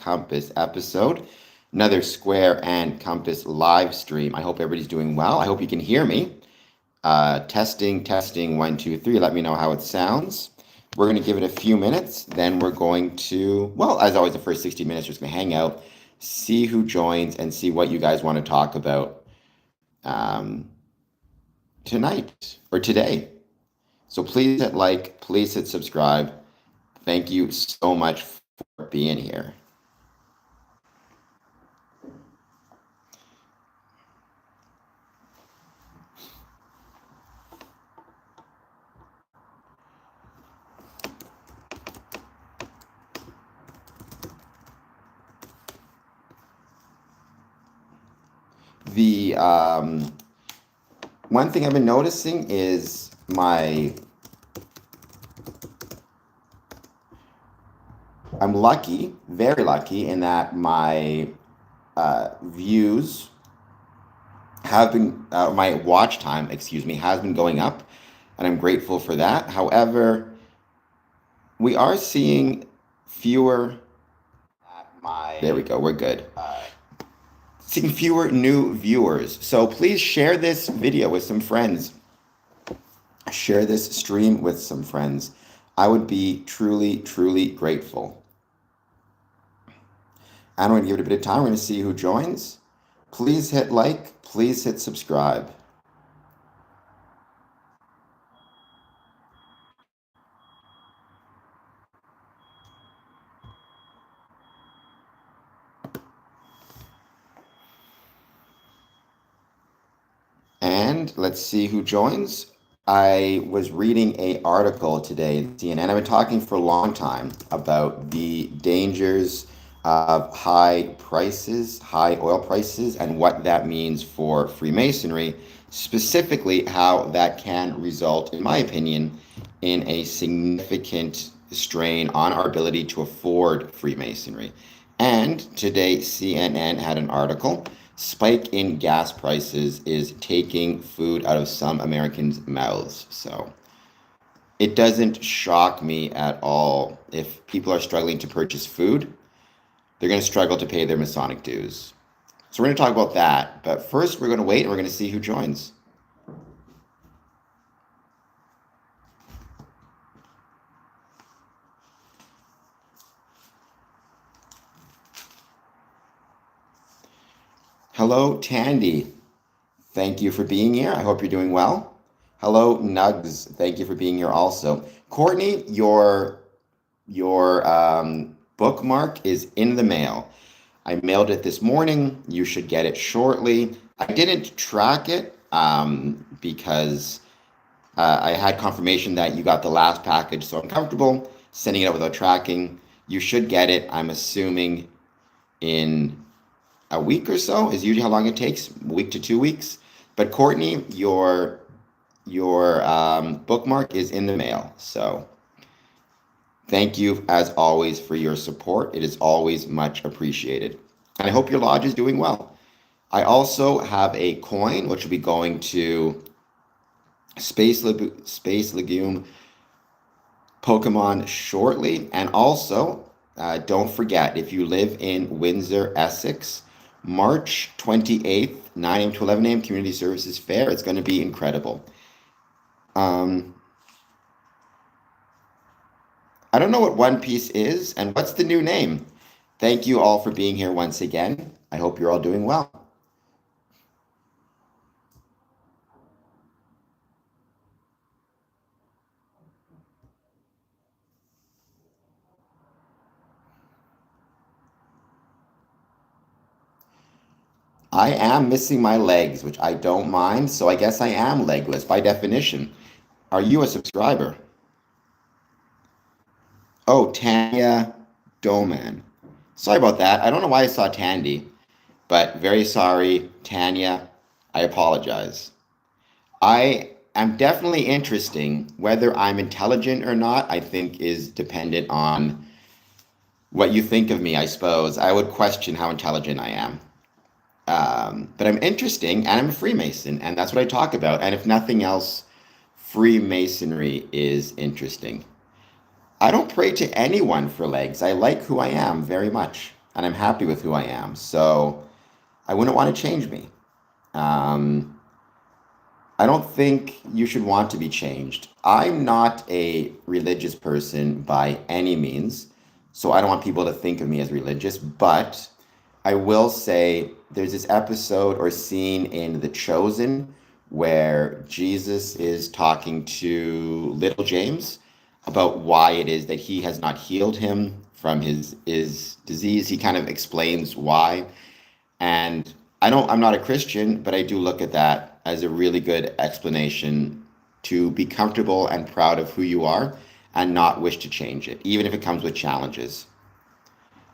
compass episode, another square and compass live stream. I hope everybody's doing well. I hope you can hear me. Testing, 1, 2, 3. Let me know how it sounds. We're going to give it a few minutes. Then we're going to, well, as always, the first 60 minutes, we're just going to hang out, see who joins, and see what you guys want to talk about tonight or today. So please hit like, please hit subscribe. Thank you so much for being here. The one thing I've been noticing is I'm lucky, very lucky, in that my views have been, my watch time, has been going up, and I'm grateful for that. However, we are seeing fewer, there we go, we're good. Seeing fewer new viewers. So please share this video with some friends. Share this stream with some friends. I would be truly, truly grateful. And we're going to give it a bit of time. We're going to see who joins. Please hit like. Please hit subscribe. And let's see who joins. I was reading an article today in CNN. I've been talking for a long time about the dangers of high prices, high oil prices, and what that means for Freemasonry, specifically how that can result, in my opinion, in a significant strain on our ability to afford Freemasonry. And today, CNN had an article. Spike in gas prices is taking food out of some Americans' mouths. So it doesn't shock me at all if people are struggling to purchase food. They're going to struggle to pay their Masonic dues. So we're going to talk about that. But first, we're going to wait and we're going to see who joins. Hello, Tandy. Thank you for being here. I hope you're doing well. Hello, Nugs. Thank you for being here also. Courtney, your bookmark is in the mail. I mailed it this morning. You should get it shortly. I didn't track it because I had confirmation that you got the last package, so I'm comfortable sending it out without tracking. You should get it, I'm assuming, in a week or so is usually how long it takes, a week to 2 weeks. But Courtney, your bookmark is in the mail. So thank you, as always, for your support. It is always much appreciated. And I hope your lodge is doing well. I also have a coin, which will be going to Space Legume Pokemon shortly. And also, don't forget, if you live in Windsor, Essex, March 28th, 9 a.m. to 11 a.m. Community Services Fair. It's going to be incredible. I don't know what One Piece is, and what's the new name? Thank you all for being here once again. I hope you're all doing well. I am missing my legs, which I don't mind, so I guess I am legless by definition. Are you a subscriber? Oh, Tanya Doman. Sorry about that. I don't know why I saw Tandy, but very sorry, Tanya. I apologize. I am definitely interesting. Whether I'm intelligent or not, I think is dependent on what you think of me, I suppose. I would question how intelligent I am. But I'm interesting, and I'm a Freemason, and that's what I talk about. And if nothing else, Freemasonry is interesting. I don't pray to anyone for legs. I like who I am very much. and I'm happy with who I am. So I wouldn't want to change me. Um, I don't think you should want to be changed. I'm not a religious person by any means, so I don't want people to think of me as religious, but I will say there's this episode or scene in The Chosen where Jesus is talking to little James about why it is that he has not healed him from his disease. He kind of explains why. And I'm not a Christian, but I do look at that as a really good explanation to be comfortable and proud of who you are and not wish to change it, even if it comes with challenges.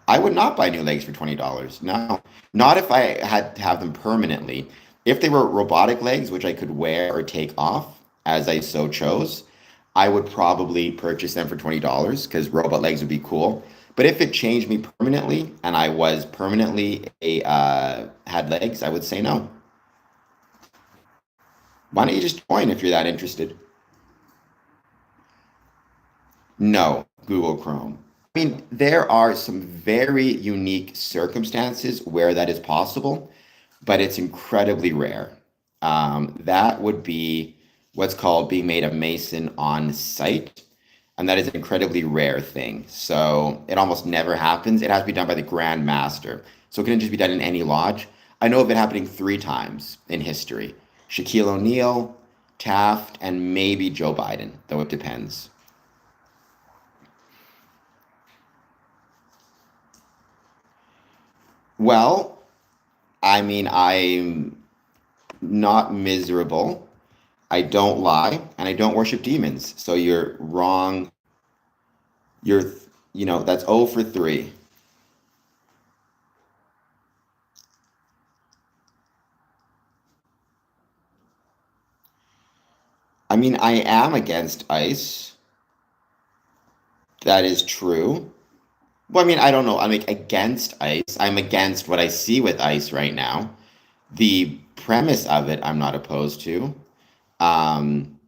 I would not buy new legs for $20. No, not if I had to have them permanently. If they were robotic legs, which I could wear or take off as I so chose, I would probably purchase them for $20 because robot legs would be cool. But if it changed me permanently and I was permanently a had legs, I would say no. Why don't you just join if you're that interested? No, Google Chrome. I mean, there are some very unique circumstances where that is possible, but it's incredibly rare. That would be what's called being made a Mason on site, and that is an incredibly rare thing. So it almost never happens. It has to be done by the Grand Master. So it couldn't just be done in any lodge. I know of it happening three times in history: Shaquille O'Neal, Taft, and maybe Joe Biden, though it depends. Well, I mean, I'm not miserable. I don't lie, and I don't worship demons. So you're wrong. You're, that's 0 for 3. I mean, I am against ICE. That is true. Well, I mean, I don't know. I'm like against ICE. I'm against what I see with ICE right now. The premise of it, I'm not opposed to. Um,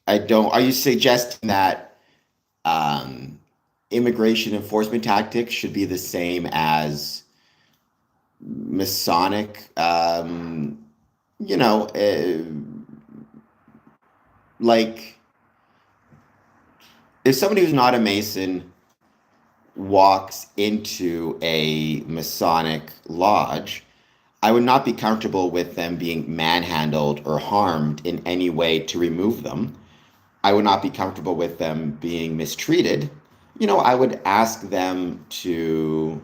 I don't. Are you suggesting that um, immigration enforcement tactics should be the same as Masonic? You know, like if somebody who's not a Mason walks into a Masonic lodge, I would not be comfortable with them being manhandled or harmed in any way to remove them. I would not be comfortable with them being mistreated. I would ask them to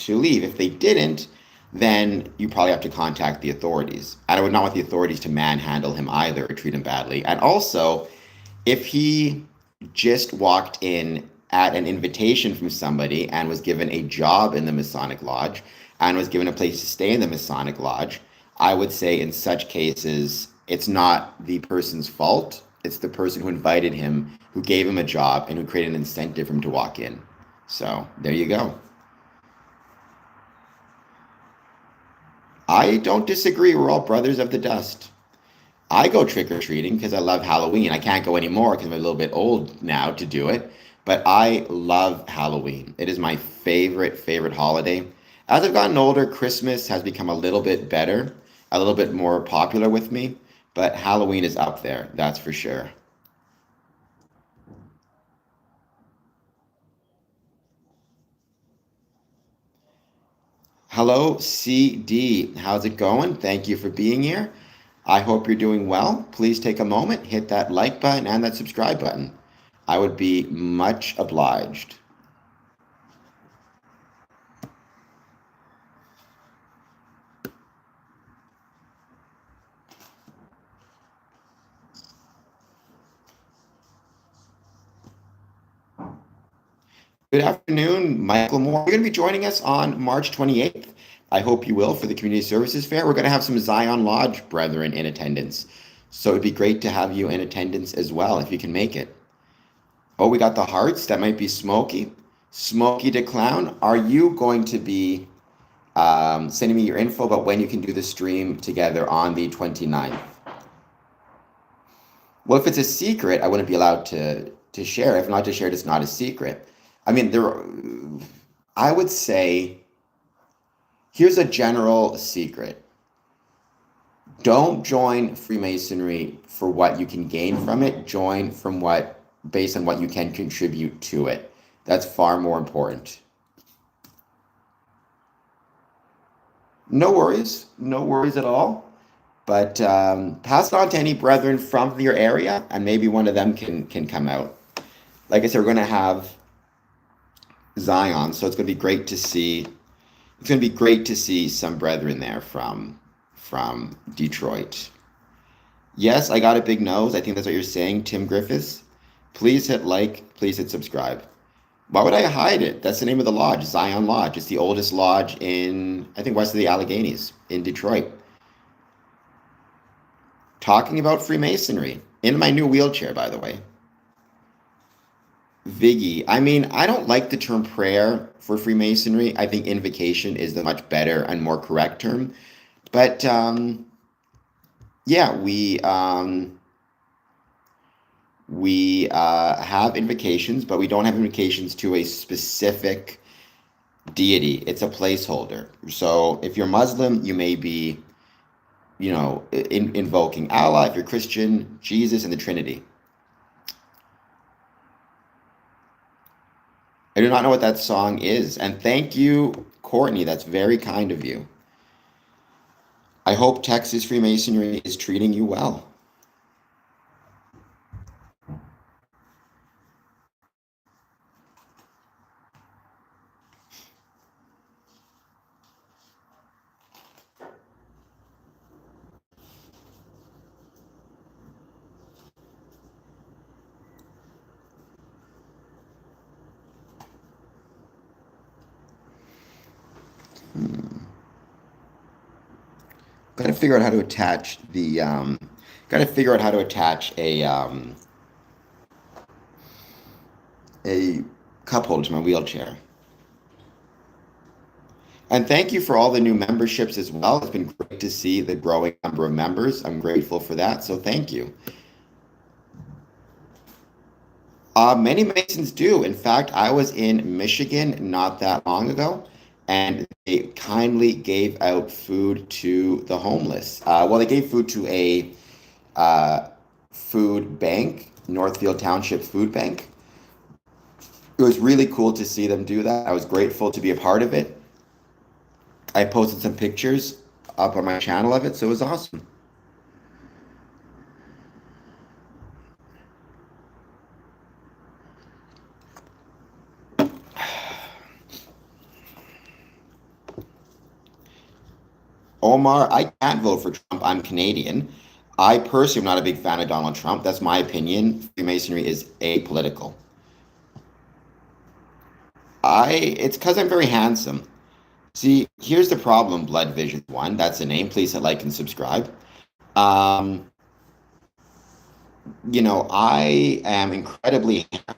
leave. If they didn't, then you probably have to contact the authorities. And I would not want the authorities to manhandle him either or treat him badly. And also, if he just walked in at an invitation from somebody and was given a job in the Masonic Lodge and was given a place to stay in the Masonic Lodge, I would say in such cases, it's not the person's fault. It's the person who invited him, who gave him a job, and who created an incentive for him to walk in. So there you go. I don't disagree. We're all brothers of the dust. I go trick or treating because I love Halloween. I can't go anymore because I'm a little bit old now to do it, but I love Halloween. It is my favorite holiday. As I've gotten older, Christmas has become a little bit better, a little bit more popular with me, but Halloween is up there, that's for sure. Hello, CD. How's it going? Thank you for being here. I hope you're doing well. Please take a moment, hit that like button and that subscribe button. I would be much obliged. Good afternoon, Michael Moore. You're going to be joining us on March 28th. I hope you will for the Community Services Fair. We're going to have some Zion Lodge brethren in attendance. So it'd be great to have you in attendance as well if you can make it. Oh, we got the hearts. That might be Smokey. Smokey the Clown. Are you going to be sending me your info about when you can do the stream together on the 29th? Well, if it's a secret, I wouldn't be allowed to share. If not to share it, it's not a secret. I mean, I would say here's a general secret. Don't join Freemasonry for what you can gain from it. Join from what, based on what you can contribute to it. That's far more important. No worries. No worries at all. But pass it on to any brethren from your area, and maybe one of them can come out. Like I said, we're going to have Zion, so it's going to be great to see. It's going to be great to see some brethren there from Detroit. Yes, I got a big nose. I think that's what you're saying, Tim Griffiths. Please hit like. Please hit subscribe. Why would I hide it? That's the name of the lodge, Zion Lodge. It's the oldest lodge in, I think, west of the Alleghenies in Detroit. Talking about Freemasonry in my new wheelchair, by the way. Viggy, I mean, I don't like the term prayer for Freemasonry. I think invocation is the much better and more correct term. But yeah, we have invocations, but we don't have invocations to a specific deity. It's a placeholder. So if you're Muslim, you may be, invoking Allah. If you're Christian, Jesus and the Trinity. I do not know what that song is. And thank you, Courtney. That's very kind of you. I hope Texas Freemasonry is treating you well. Got to figure out how to attach the. Got to figure out how to attach a cup holder to my wheelchair. And thank you for all the new memberships as well. It's been great to see the growing number of members. I'm grateful for that. So thank you. Many Masons do. In fact, I was in Michigan not that long ago, and they kindly gave out food to the homeless. Well, they gave food to a food bank, Northfield Township Food Bank. It was really cool to see them do that. I was grateful to be a part of it. I posted some pictures up on my channel of it, so it was awesome. Omar, I can't vote for Trump. I'm Canadian. I personally am not a big fan of Donald Trump. That's my opinion. Freemasonry is apolitical. It's because I'm very handsome. See, here's the problem, Blood Vision 1. That's the name. Please hit like and subscribe. I am incredibly handsome.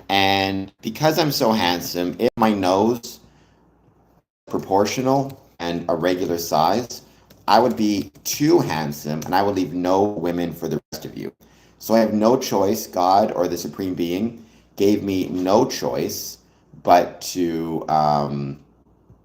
And because I'm so handsome, if my nose proportional and a regular size, I would be too handsome and I would leave no women for the rest of you. So I have no choice. God or the Supreme Being gave me no choice but to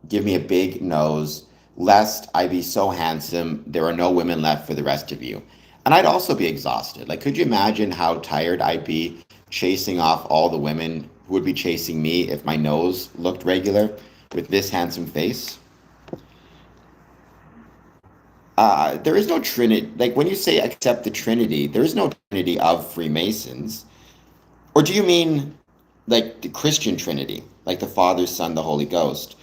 give me a big nose, lest I be so handsome there are no women left for the rest of you. And I'd also be exhausted. Like, could you imagine how tired I'd be chasing off all the women who would be chasing me if my nose looked regular with this handsome face? There is no Trinity. Like, when you say accept the Trinity, there is no Trinity of Freemasons. Or do you mean like the Christian Trinity, like the Father, Son, the Holy Ghost?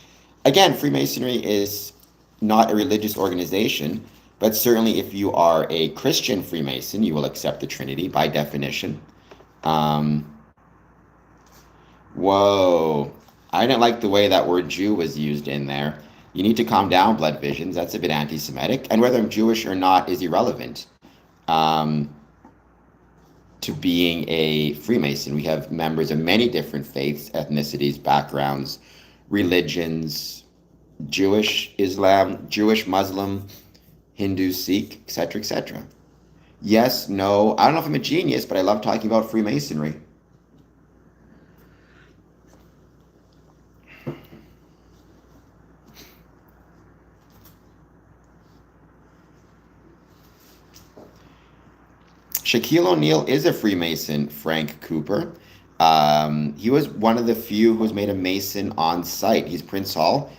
Again, Freemasonry is not a religious organization, but certainly if you are a Christian Freemason, you will accept the Trinity by definition. Whoa. I didn't like the way that word Jew was used in there. You need to calm down, Blood Visions. That's a bit anti-Semitic. And whether I'm Jewish or not is irrelevant to being a Freemason. We have members of many different faiths, ethnicities, backgrounds, religions, Jewish, Islam, Jewish, Muslim, Hindu, Sikh, etc., etc. Yes, no. I don't know if I'm a genius, but I love talking about Freemasonry. Shaquille O'Neal is a Freemason, Frank Cooper. He was one of the few who was made a Mason on site. He's Prince Hall.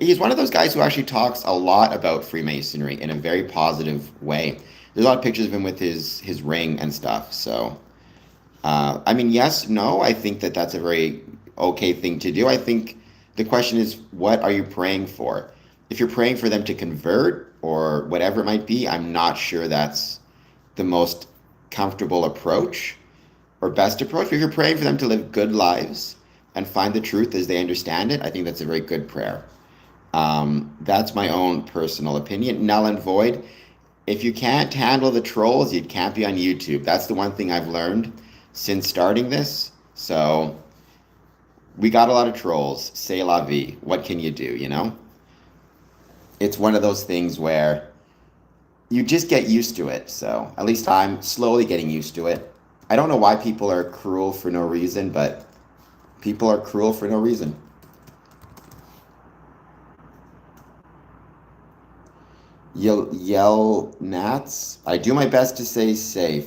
He's one of those guys who actually talks a lot about Freemasonry in a very positive way. There's a lot of pictures of him with his ring and stuff. So, I mean, yes, no, I think that that's a very okay thing to do. I think the question is, what are you praying for? If you're praying for them to convert or whatever it might be, I'm not sure that's the most comfortable approach or best approach. If you're praying for them to live good lives and find the truth as they understand it, I think that's a very good prayer. That's my own personal opinion. Null and void. If you can't handle the trolls, you can't be on YouTube. That's the one thing I've learned since starting this. So we got a lot of trolls. C'est la vie. What can you do, you know? It's one of those things where you just get used to it. So at least I'm slowly getting used to it. I don't know why people are cruel for no reason, but people are cruel for no reason. Yell gnats. I do my best to stay safe.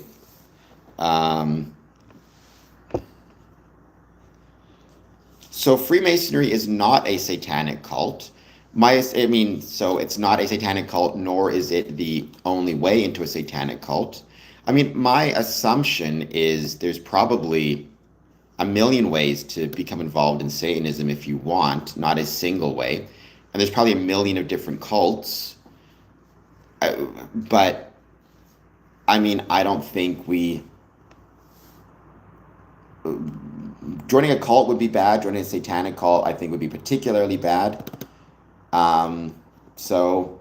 So Freemasonry is not a satanic cult. So it's not a satanic cult, nor is it the only way into a satanic cult. I mean, my assumption is there's probably a million ways to become involved in Satanism if you want, not a single way. And there's probably a million of different cults. But, I mean, I don't think joining a cult would be bad. Joining a satanic cult, I think, would be particularly bad. So,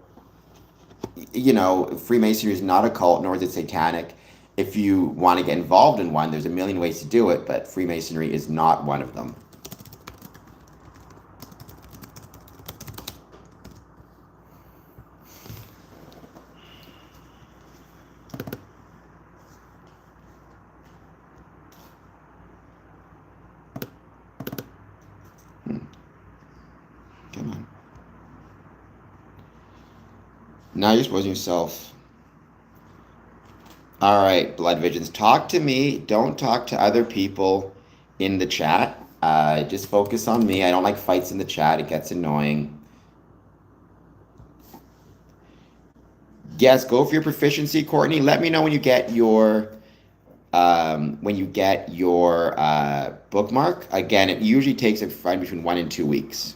you know, Freemasonry is not a cult, nor is it satanic. If you want to get involved in one, there's a million ways to do it, but Freemasonry is not one of them. Come on. Now you're exposing yourself. All right, Blood Visions, talk to me. Don't talk to other people in the chat. Just focus on me. I don't like fights in the chat. It gets annoying. Yes, go for your proficiency, Courtney. Let me know when you get your bookmark. Again, it usually takes between 1 and 2 weeks.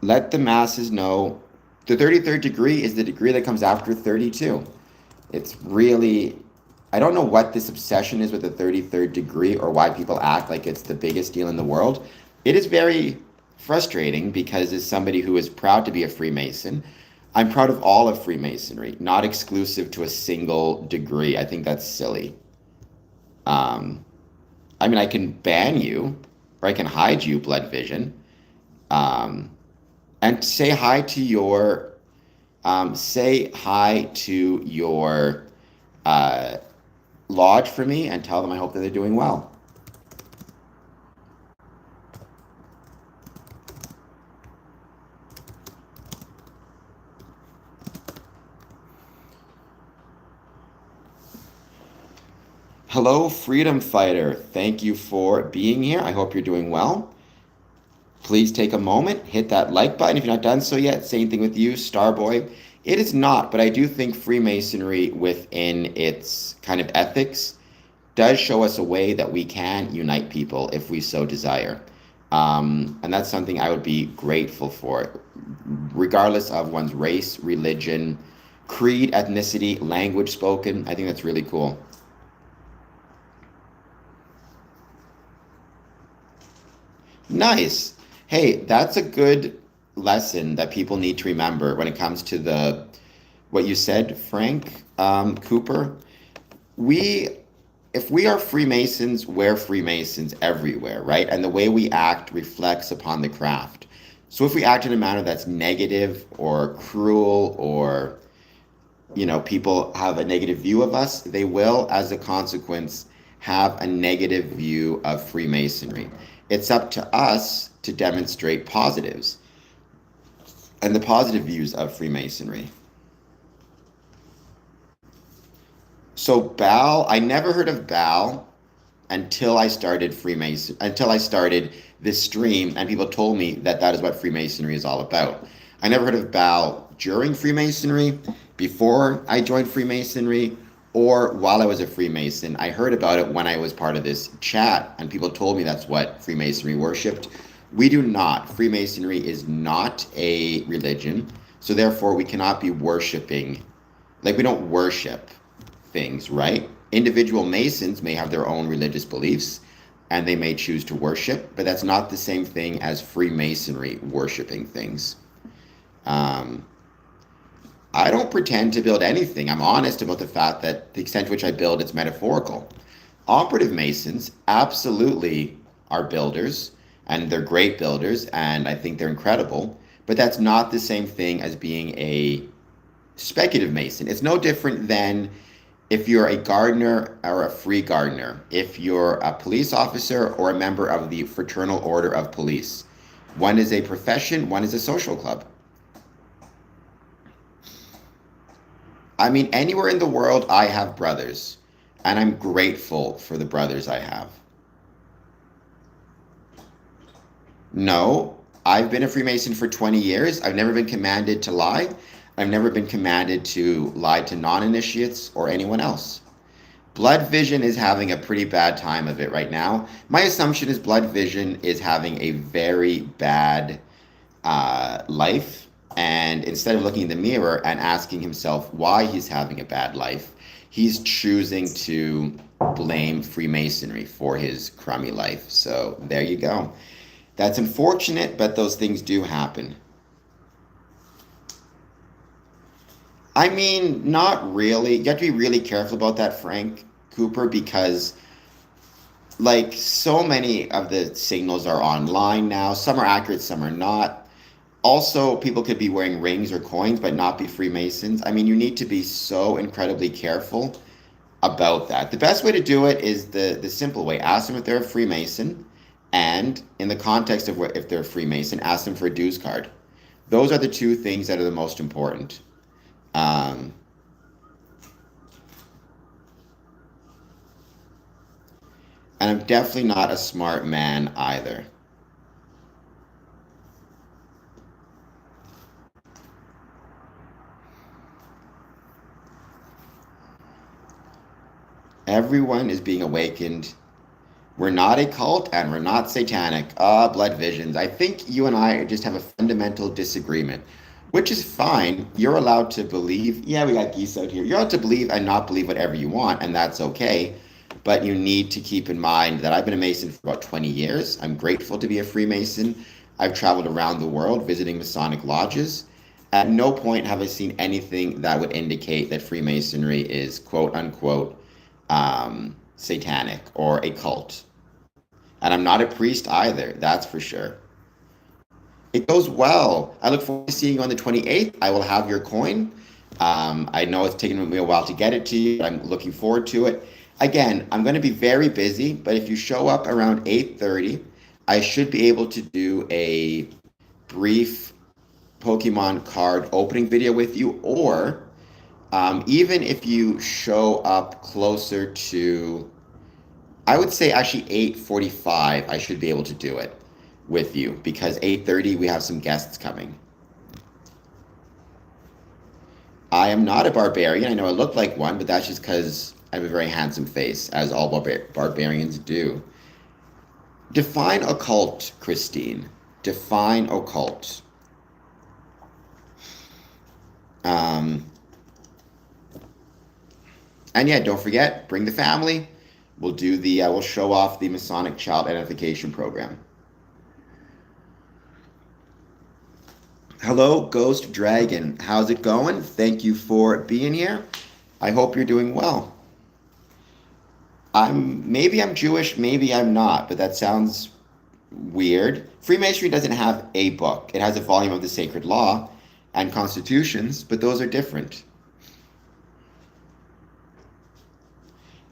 Let the masses know the 33rd degree is the degree that comes after 32. It's really, I don't know what this obsession is with the 33rd degree or why people act like it's the biggest deal in the world. It is very frustrating because as somebody who is proud to be a Freemason, I'm proud of all of Freemasonry, not exclusive to a single degree. I think that's silly. I mean, I can ban you or I can hide you, Blood Vision. And say hi to your lodge for me and tell them I hope that they're doing well. Hello, Freedom Fighter. Thank you for being here. I hope you're doing well. Please take a moment, hit that like button if you're not done so yet. Same thing with you, Starboy. It is not, but I do think Freemasonry within its kind of ethics does show us a way that we can unite people if we so desire. And that's something I would be grateful for, regardless of one's race, religion, creed, ethnicity, language spoken. I think that's really cool. Nice. Hey, that's a good lesson that people need to remember when it comes to what you said, Frank Cooper. If we are Freemasons, we're Freemasons everywhere, right? And the way we act reflects upon the craft. So if we act in a manner that's negative or cruel or, you know, people have a negative view of us, they will, as a consequence, have a negative view of Freemasonry. It's up to us to demonstrate positives and the positive views of Freemasonry. So Baal, I never heard of Baal until I started until I started this stream, and people told me that that is what Freemasonry is all about. I never heard of Baal during Freemasonry, before I joined Freemasonry, or while I was a Freemason. I heard about it when I was part of this chat, and people told me that's what Freemasonry worshipped. We do not. Freemasonry is not a religion, so therefore we cannot be worshiping, like we don't worship things, right? Individual Masons may have their own religious beliefs and they may choose to worship, but that's not the same thing as Freemasonry worshiping things. Um, I don't pretend to build anything. I'm honest about the fact that the extent to which I build, it's metaphorical. Operative Masons absolutely are builders, and they're great builders, and I think they're incredible, but that's not the same thing as being a speculative Mason. It's no different than if you're a gardener or a free gardener, if you're a police officer or a member of the Fraternal Order of Police. One is a profession, one is a social club. I mean, anywhere in the world, I have brothers, and I'm grateful for the brothers I have. No, I've been a Freemason for 20 years. I've never been commanded to lie. I've never been commanded to lie to non-initiates or anyone else. Blood Vision is having a pretty bad time of it right now. My assumption is Blood Vision is having a very bad life. And instead of looking in the mirror and asking himself why he's having a bad life, he's choosing to blame Freemasonry for his crummy life. So there you go. That's unfortunate, but those things do happen. I mean, not really. You have to be really careful about that, Frank Cooper, because like so many of the signals are online now. Some are accurate, some are not. Also, people could be wearing rings or coins but not be Freemasons. I mean, you need to be so incredibly careful about that. The best way to do it is the simple way. Ask them if they're a Freemason, and in the context of if they're a Freemason, ask them for a dues card. Those are the two things that are the most important. Um, and I'm definitely not a smart man either. Everyone is being awakened. We're not a cult and we're not satanic. Blood visions. I think you and I just have a fundamental disagreement, which is fine. You're allowed to believe. Yeah, we got geese out here. You're allowed to believe and not believe whatever you want, and that's okay. But you need to keep in mind that I've been a Mason for about 20 years. I'm grateful to be a Freemason. I've traveled around the world visiting Masonic lodges. At no point have I seen anything that would indicate that Freemasonry is quote unquote satanic or a cult. And I'm not a priest either, that's for sure. It goes well. I look forward to seeing you on the 28th. I will have your coin. I know it's taken me a while to get it to you, but I'm looking forward to it. Again, I'm going to be very busy, but if you show up around 8:30, I should be able to do a brief Pokemon card opening video with you, or even if you show up closer to, I would say actually 8:45, I should be able to do it with you, because 8:30 we have some guests coming. I am not a barbarian. I know I look like one, but that's just because I have a very handsome face, as all barbarians do. Define occult, Christine. Define occult. And yeah, don't forget, bring the family. We'll do we'll show off the Masonic Child Identification Program. Hello, Ghost Dragon. How's it going? Thank you for being here. I hope you're doing well. Maybe I'm Jewish, maybe I'm not, but that sounds weird. Freemasonry doesn't have a book. It has a volume of the Sacred Law and Constitutions, but those are different.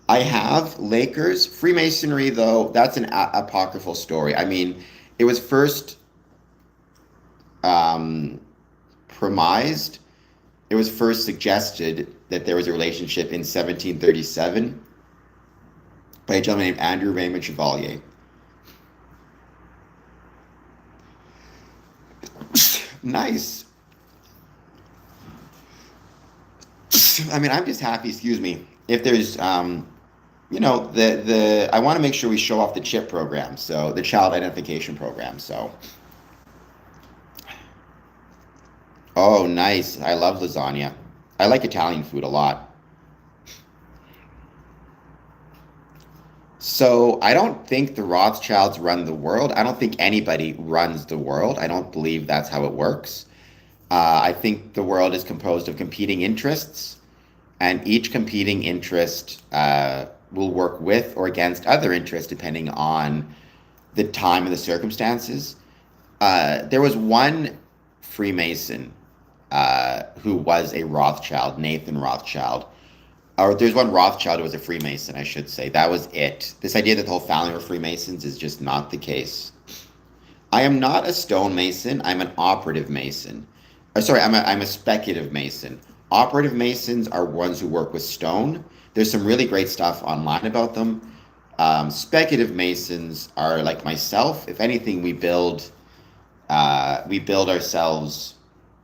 I have Lakers. Freemasonry, though, that's an apocryphal story. I mean, it was first premised, it was first suggested that there was a relationship in 1737 by a gentleman named Andrew Raymond Chevalier. Nice. I mean, I'm just happy, excuse me, if there's, I want to make sure we show off the CHIP program, so the Child Identification Program, so. Oh, nice. I love lasagna. I like Italian food a lot. So I don't think the Rothschilds run the world. I don't think anybody runs the world. I don't believe that's how it works. I think the world is composed of competing interests, and each competing interest will work with or against other interests depending on the time and the circumstances. There was one Freemason who was a Rothschild, Nathan Rothschild. Or there's one Rothschild who was a Freemason, I should say. That was it. This idea that the whole family were Freemasons is just not the case. I am not a stonemason. I'm an operative mason. Sorry, I'm a speculative mason. Operative masons are ones who work with stone. There's some really great stuff online about them. Speculative masons are like myself. If anything, we build ourselves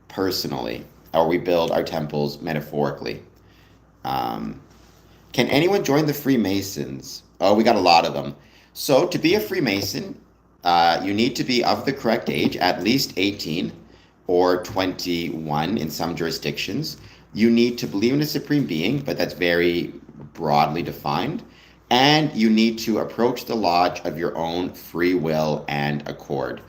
personally, or we build our temples metaphorically. Can anyone join the Freemasons? Oh, we got a lot of them. So to be a Freemason, you need to be of the correct age, at least 18 or 21 in some jurisdictions. You need to believe in a supreme being, but that's very broadly defined. And you need to approach the lodge of your own free will and accord,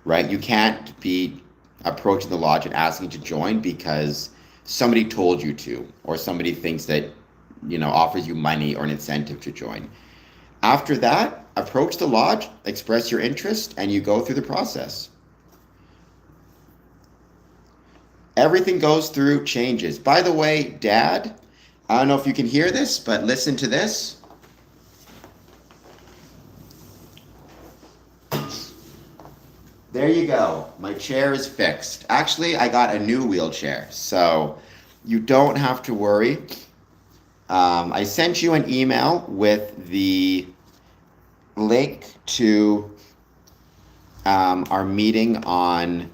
right? You can't be approaching the lodge and asking to join because somebody told you to, or somebody thinks that, offers you money or an incentive to join. After that, approach the lodge, express your interest, and you go through the process. Everything goes through changes. By the way, Dad, I don't know if you can hear this, but listen to this. There you go. My chair is fixed. Actually, I got a new wheelchair, so you don't have to worry. I sent you an email with the link to our meeting on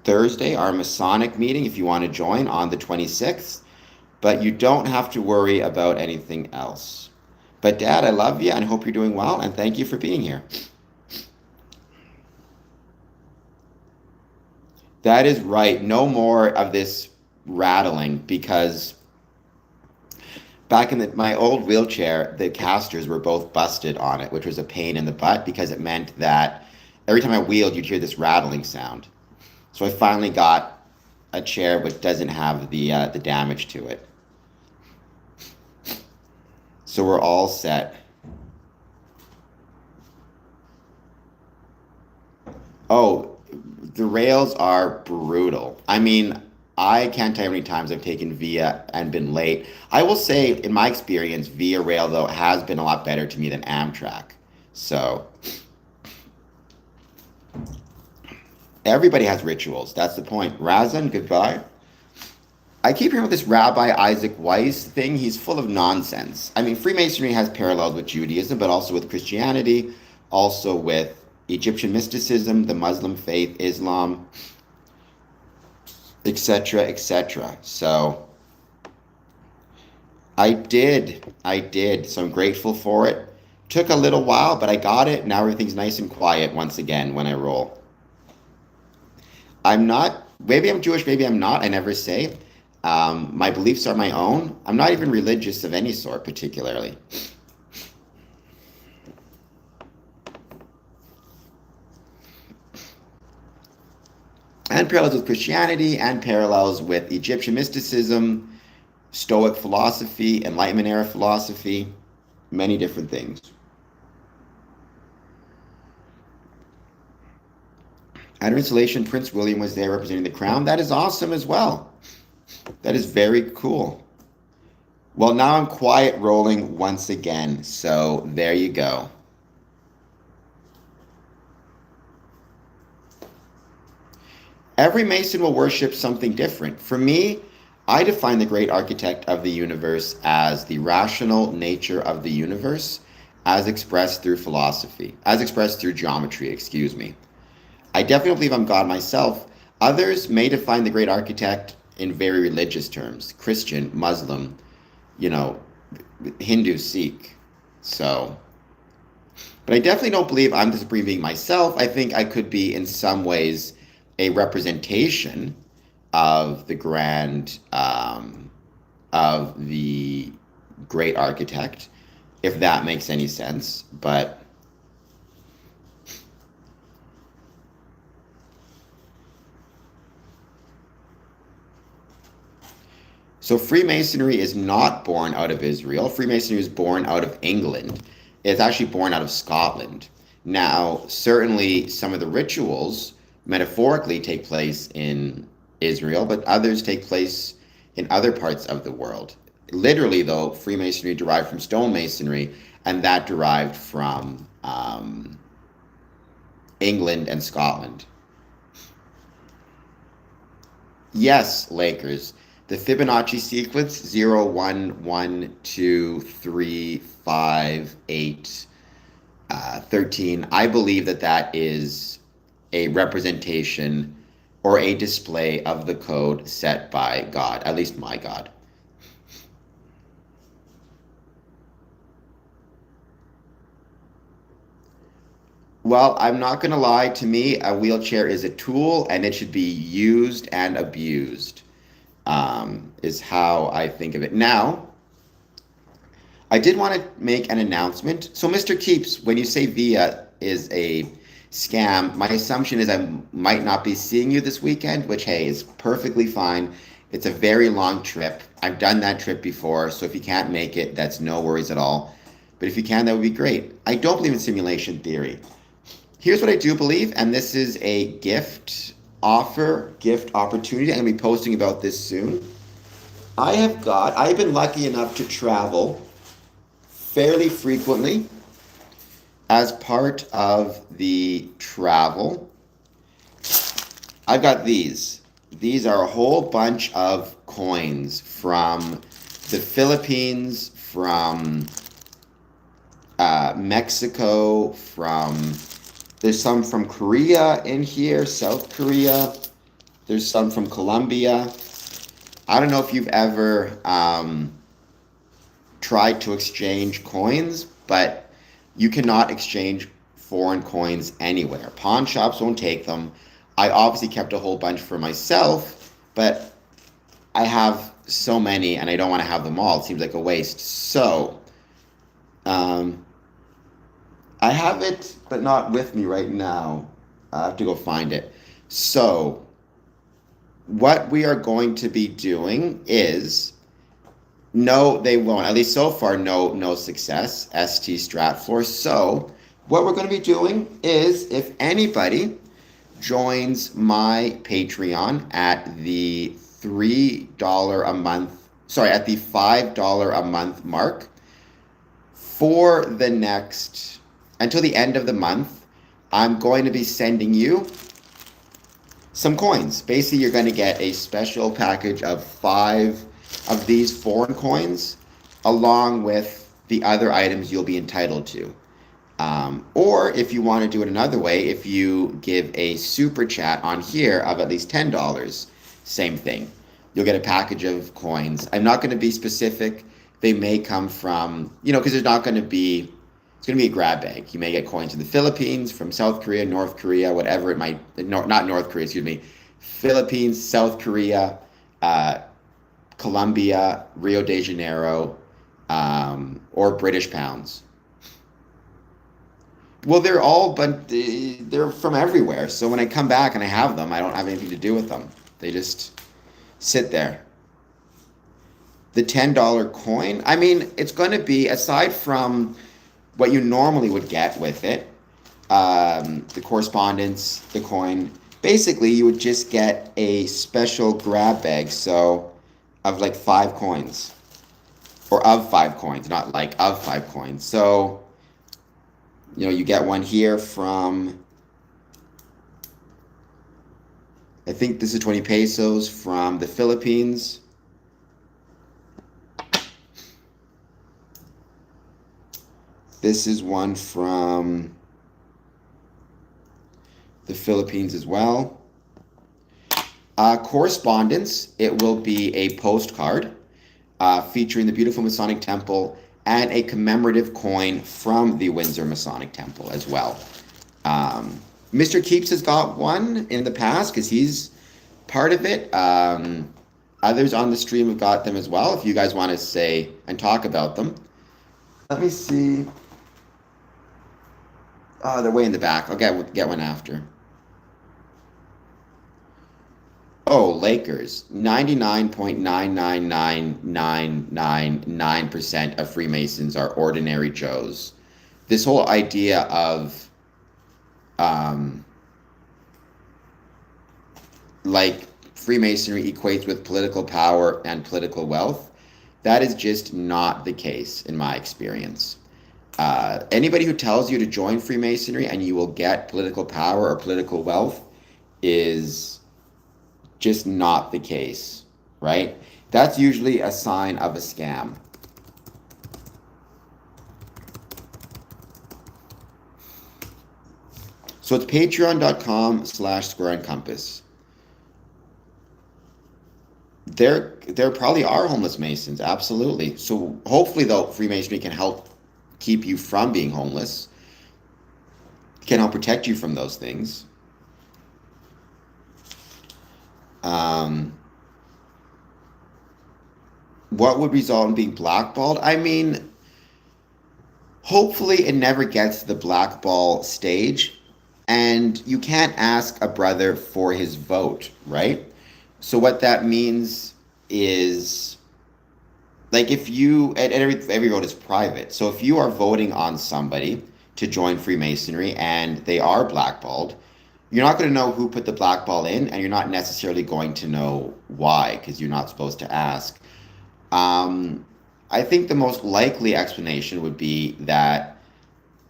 Thursday, our Masonic meeting, if you want to join on the 26th. But you don't have to worry about anything else. But Dad, I love you and hope you're doing well, and thank you for being here. That is right. No more of this rattling, because back in my old wheelchair, the casters were both busted on it, which was a pain in the butt because it meant that every time I wheeled, you'd hear this rattling sound. So I finally got a chair which doesn't have the damage to it. So we're all set. Oh, the rails are brutal. I mean, I can't tell you how many times I've taken Via and been late. I will say, in my experience, Via Rail, though, has been a lot better to me than Amtrak. So everybody has rituals. That's the point. Razan, goodbye. I keep hearing about this Rabbi Isaac Weiss thing. He's full of nonsense. I mean, Freemasonry has parallels with Judaism, but also with Christianity, also with Egyptian mysticism, the Muslim faith, Islam, etc., etc. So I did. So I'm grateful for it. Took a little while, but I got it. Now everything's nice and quiet once again when I roll. Maybe I'm Jewish, maybe I'm not. I never say. My beliefs are my own. I'm not even religious of any sort, particularly. And parallels with Christianity, and parallels with Egyptian mysticism, Stoic philosophy, Enlightenment era philosophy, many different things. At her installation, Prince William was there representing the crown. That is awesome as well. That is very cool. Well, now I'm quiet rolling once again, so there you go. Every Mason will worship something different. For me, I define the great architect of the universe as the rational nature of the universe as expressed through philosophy, as expressed through geometry, excuse me. I definitely believe I'm God myself. Others may define the great architect in very religious terms, Christian, Muslim, you know, Hindu, Sikh. So, but I definitely don't believe I'm the supreme being myself. I think I could be in some ways a representation of the grand, of the great architect, if that makes any sense. But so Freemasonry is not born out of Israel. Freemasonry is born out of England. It's actually born out of Scotland. Now, certainly some of the rituals metaphorically take place in Israel, but others take place in other parts of the world. Literally, though, Freemasonry derived from stonemasonry, and that derived from England and Scotland. Yes, Lakers. The Fibonacci sequence 0, 1, 1, 2, 3, 5, 8, 13. I believe that that is a representation or a display of the code set by God, at least my God. Well, I'm not going to lie. To me, a wheelchair is a tool and it should be used and abused, is how I think of it. Now, I did want to make an announcement. So, Mr. Keeps, when you say Via is a scam, my assumption is I might not be seeing you this weekend, which, hey, is perfectly fine. It's a very long trip. I've done that trip before, so if you can't make it, that's no worries at all. But if you can, that would be great. I don't believe in simulation theory. Here's what I do believe, and this is a gift opportunity. I'm going to be posting about this soon. I've been lucky enough to travel fairly frequently. As part of the travel, I've got these. These are a whole bunch of coins from the Philippines, from Mexico, there's some from Korea in here, South Korea. There's some from Colombia. I don't know if you've ever tried to exchange coins, but you cannot exchange foreign coins anywhere. Pawn shops won't take them. I obviously kept a whole bunch for myself, but I have so many and I don't want to have them all. It seems like a waste. So, I have it, but not with me right now. I have to go find it. So, what we are going to be doing is, no, they won't. At least so far, no success. ST Stratfor. So, what we're going to be doing is, if anybody joins my Patreon at the $3 a month, sorry, at the $5 a month mark, for the next, until the end of the month, I'm going to be sending you some coins. Basically, you're going to get a special package of 5 of these foreign coins, along with the other items you'll be entitled to. Or if you want to do it another way, if you give a super chat on here of at least $10, same thing. You'll get a package of coins. I'm not going to be specific. They may come from, because there's not going to be, it's going to be a grab bag. You may get coins in the Philippines, from South Korea, North Korea, whatever it might, no, not North Korea, excuse me, Philippines, South Korea, Colombia, Rio de Janeiro, or British pounds. Well, they're from everywhere. So when I come back and I have them, I don't have anything to do with them. They just sit there. The $10 coin, I mean, it's going to be, aside from what you normally would get with it, the correspondence, the coin, basically you would just get a special grab bag, so of like 5 coins, or of 5 coins, not like of 5 coins. So, you get one here from I think this is 20 pesos from the Philippines. This is one from the Philippines as well. Correspondence, it will be a postcard featuring the beautiful Masonic temple and a commemorative coin from the Windsor Masonic Temple as well. Mr. Keeps has got one in the past because he's part of it. Others on the stream have got them as well. If you guys want to say and talk about them. Let me see. Oh, they're way in the back. I'll get one after. Oh, Lakers. 99.99999% of Freemasons are ordinary Joes. This whole idea of like Freemasonry equates with political power and political wealth, that is just not the case in my experience. Anybody who tells you to join Freemasonry and you will get political power or political wealth is just not the case, right? That's usually a sign of a scam. So it's patreon.com/square and compass. There probably are homeless Masons, absolutely. So hopefully, though, Freemasonry can help keep you from being homeless, can help protect you from those things. What would result in being blackballed? I mean, hopefully it never gets to the blackball stage, and you can't ask a brother for his vote, right? So what that means is, like, if you, and every vote is private. So if you are voting on somebody to join Freemasonry and they are blackballed, you're not going to know who put the blackball in, and you're not necessarily going to know why, because you're not supposed to ask. I think the most likely explanation would be that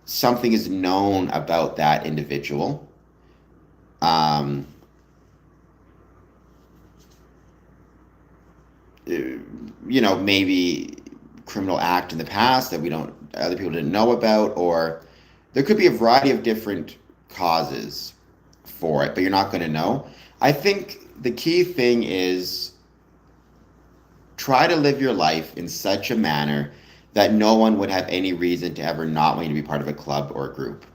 something is known about that individual. Maybe criminal act in the past that other people didn't know about, or there could be a variety of different causes for it, but you're not going to know. I think the key thing is try to live your life in such a manner that no one would have any reason to ever not want you to be part of a club or a group.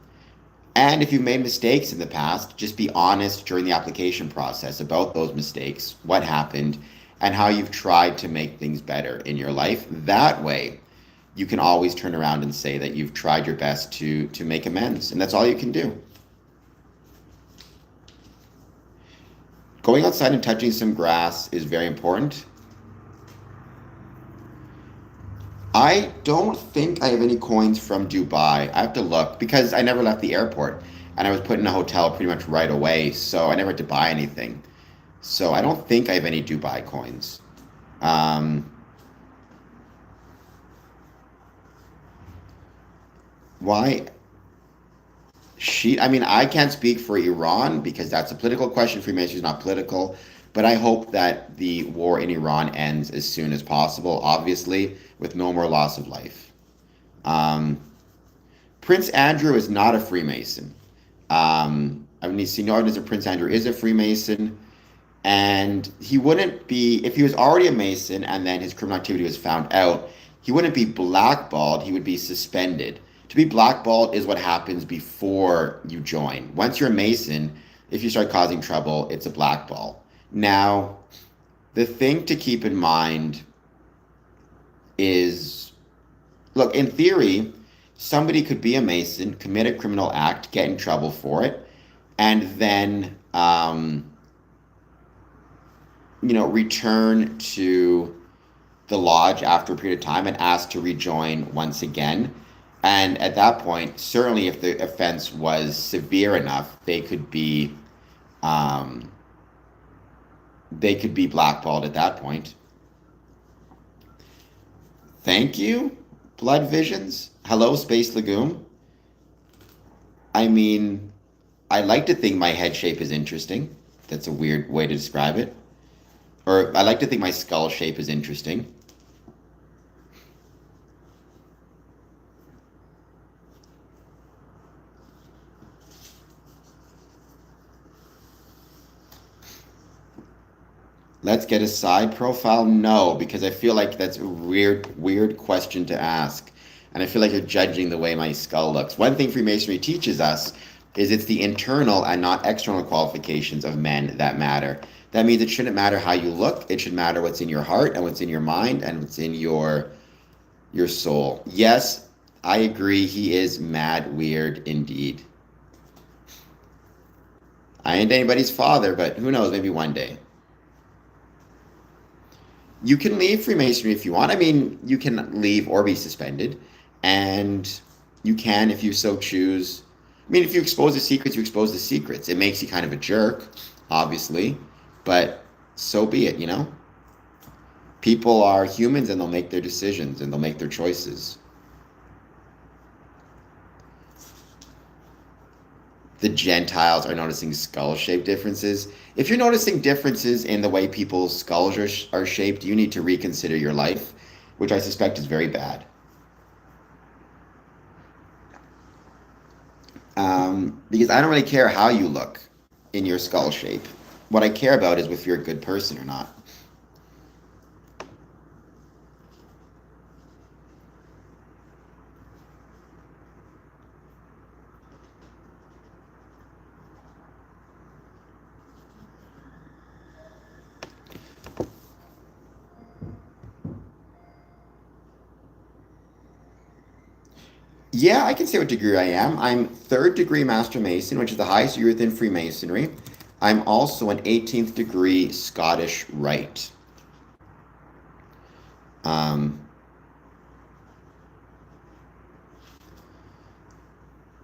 And if you've made mistakes in the past, just be honest during the application process about those mistakes, what happened, and how you've tried to make things better in your life. That way, you can always turn around and say that you've tried your best to make amends, and that's all you can do. Going outside and touching some grass is very important. I don't think I have any coins from Dubai. I have to look because I never left the airport and I was put in a hotel pretty much right away, so I never had to buy anything. So I don't think I have any Dubai coins. Why? I mean, I can't speak for Iran because that's a political question. Freemasonry is not political. But I hope that the war in Iran ends as soon as possible, obviously, with no more loss of life. Prince Andrew is not a Freemason. Senior Ordinance of Prince Andrew is a Freemason, and he wouldn't be, if he was already a Mason and then his criminal activity was found out, he wouldn't be blackballed, he would be suspended. To be blackballed is what happens before you join. Once you're a Mason, if you start causing trouble, it's a blackball. Now, the thing to keep in mind is, look, in theory, somebody could be a Mason, commit a criminal act, get in trouble for it, and then, return to the lodge after a period of time and ask to rejoin once again. And at that point, certainly if the offense was severe enough, they could be blackballed at that point. Thank you, Blood Visions. Hello, Space Lagoon. I mean, I like to think my head shape is interesting. That's a weird way to describe it. Or I like to think my skull shape is interesting. Let's get a side profile? No, because I feel like that's a weird question to ask. And I feel like you're judging the way my skull looks. One thing Freemasonry teaches us is it's the internal and not external qualifications of men that matter. That means it shouldn't matter how you look. It should matter what's in your heart and what's in your mind and what's in your soul. Yes, I agree. He is mad weird indeed. I ain't anybody's father, but who knows, maybe one day. You can leave Freemasonry if you want. I mean, you can leave or be suspended, and you can if you so choose. I mean, if you expose the secrets, you expose the secrets. It makes you kind of a jerk, obviously, but so be it, you know? People are humans and they'll make their decisions and they'll make their choices. The Gentiles are noticing skull shape differences. If you're noticing differences in the way people's skulls are shaped, you need to reconsider your life, which I suspect is very bad. Because I don't really care how you look in your skull shape. What I care about is if you're a good person or not. Yeah, I can say what degree I am. I'm third degree Master Mason, which is the highest degree within Freemasonry. I'm also an 18th degree Scottish Rite. Um,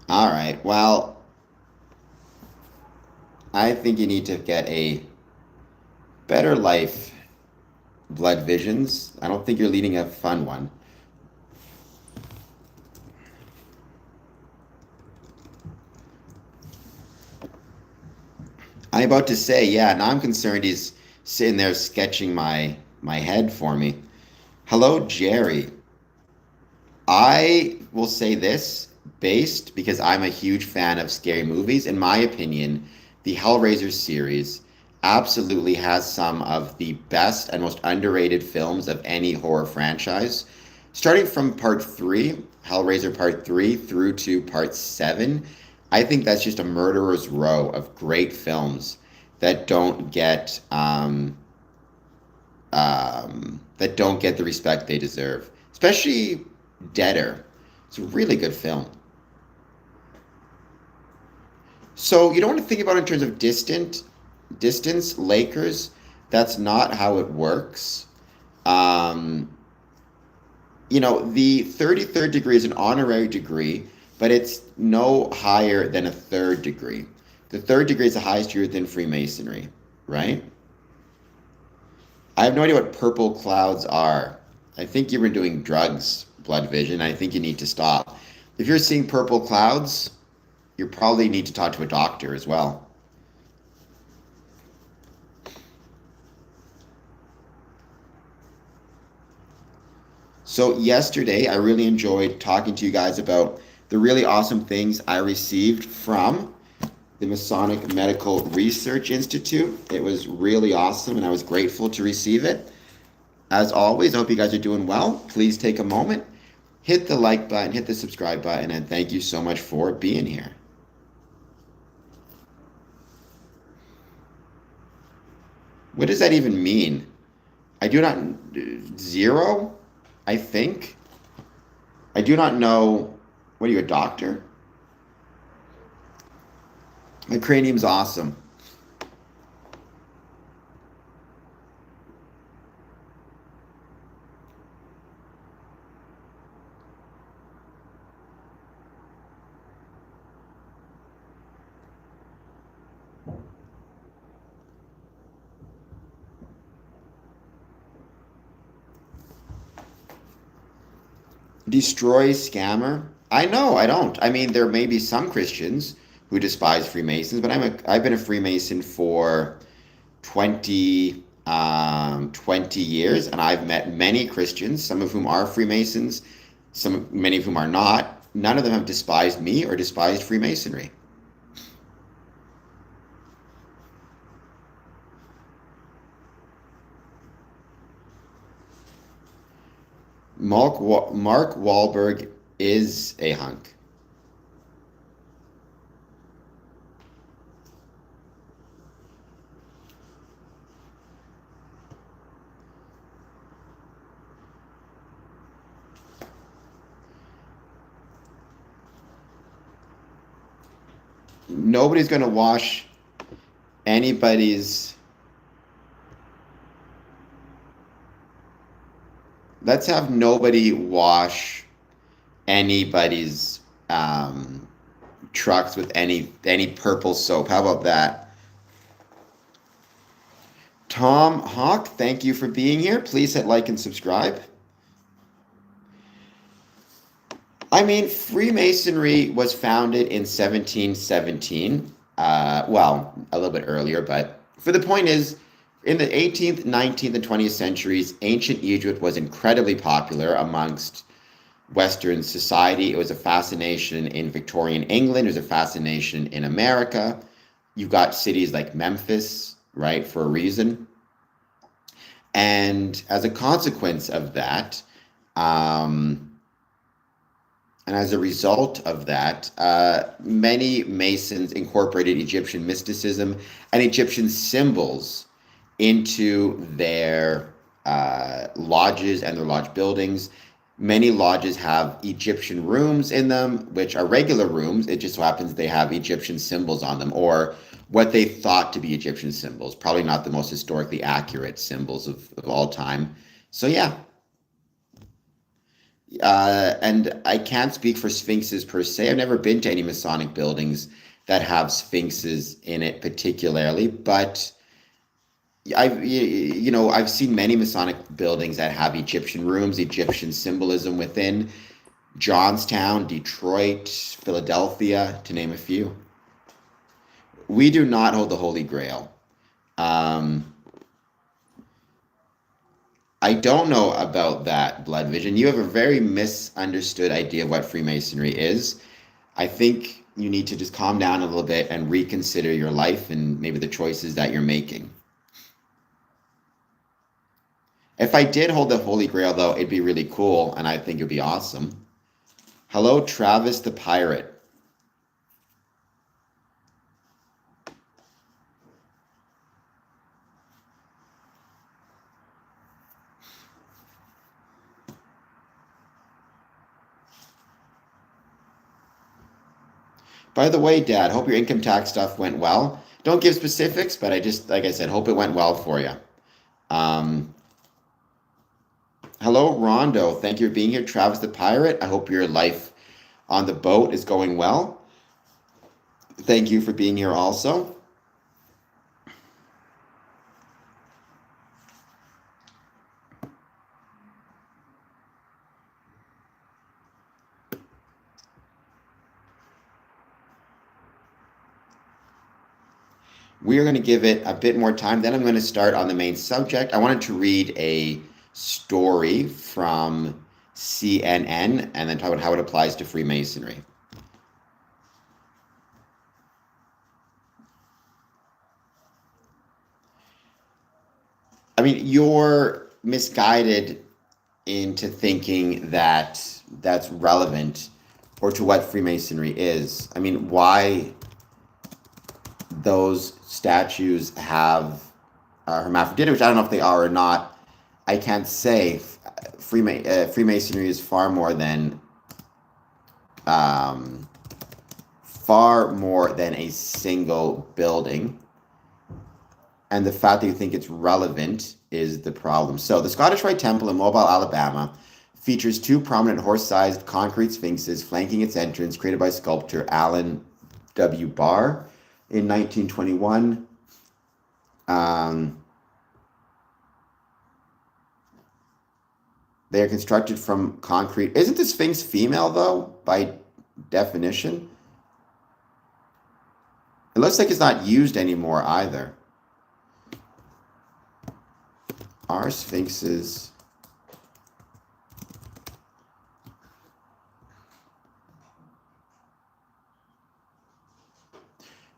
all right, well, I think you need to get a better life, Blood Visions. I don't think you're leading a fun one. I'm about to say, yeah, now I'm concerned he's sitting there sketching my head for me. Hello, Jerry. I will say this, based because I'm a huge fan of scary movies. In my opinion, the Hellraiser series absolutely has some of the best and most underrated films of any horror franchise. Starting from part three, Hellraiser part three, through to part seven, I think that's just a murderer's row of great films that don't get the respect they deserve. Especially Deader. It's a really good film. So you don't want to think about it in terms of distance, Lakers. That's not how it works. Um, the 33rd degree is an honorary degree, but it's no higher than a third degree. The third degree is the highest degree within Freemasonry, right? I have no idea what purple clouds are. I think you were doing drugs, Blood Vision. I think you need to stop. If you're seeing purple clouds, you probably need to talk to a doctor as well. So yesterday, I really enjoyed talking to you guys about the really awesome things I received from the Masonic Medical Research Institute. It was really awesome, and I was grateful to receive it. As always, I hope you guys are doing well. Please take a moment, hit the like button, hit the subscribe button, and thank you so much for being here. What does that even mean? I do not... Zero? I think? I do not know... What are you, a doctor? My cranium's awesome. Destroy scammer? I know, I don't. I mean, there may be some Christians who despise Freemasons, but I've been a Freemason for 20 years, and I've met many Christians, some of whom are Freemasons, many of whom are not. None of them have despised me or despised Freemasonry. Mark Wahlberg is a hunk. Nobody's going to wash anybody's. Let's have nobody wash anybody's trucks with any purple soap. How about that? Tom Hawk, thank you for being here. Please hit like and subscribe. I mean, Freemasonry was founded in 1717. Well, a little bit earlier, but for the point is, in the 18th, 19th, and 20th centuries, ancient Egypt was incredibly popular amongst Western society. It was a fascination in Victorian England. It was a fascination in America. You've got cities like Memphis, right, for a reason. And as a consequence of that, and as a result of that, many Masons incorporated Egyptian mysticism and Egyptian symbols into their lodges and their lodge buildings. Many lodges have Egyptian rooms in them, which are regular rooms. It just so happens they have Egyptian symbols on them, or what they thought to be Egyptian symbols. Probably not the most historically accurate symbols of all time. So yeah. And I can't speak for sphinxes per se. I've never been to any Masonic buildings that have sphinxes in it particularly, but I've seen many Masonic buildings that have Egyptian rooms, Egyptian symbolism within. Johnstown, Detroit, Philadelphia, to name a few. We do not hold the Holy Grail. I don't know about that, Blood Vision. You have a very misunderstood idea of what Freemasonry is. I think you need to just calm down a little bit and reconsider your life and maybe the choices that you're making. If I did hold the Holy Grail, though, it'd be really cool, and I think it'd be awesome. Hello, Travis the Pirate. By the way, Dad, hope your income tax stuff went well. Don't give specifics, but I just, like I said, hope it went well for you. Hello, Rondo. Thank you for being here. Travis the Pirate, I hope your life on the boat is going well. Thank you for being here also. We are going to give it a bit more time. Then I'm going to start on the main subject. I wanted to read a story from CNN and then talk about how it applies to Freemasonry. I mean, you're misguided into thinking that that's relevant or to what Freemasonry is. I mean, why those statues have hermaphrodite, which I don't know if they are or not. I can't say. Freemasonry is far more than a single building. And the fact that you think it's relevant is the problem. So the Scottish Rite Temple in Mobile, Alabama features two prominent horse-sized concrete sphinxes flanking its entrance, created by sculptor Alan W. Barr in 1921. They are constructed from concrete. Isn't the Sphinx female, though, by definition? looks like it's not used anymore either. Are sphinxes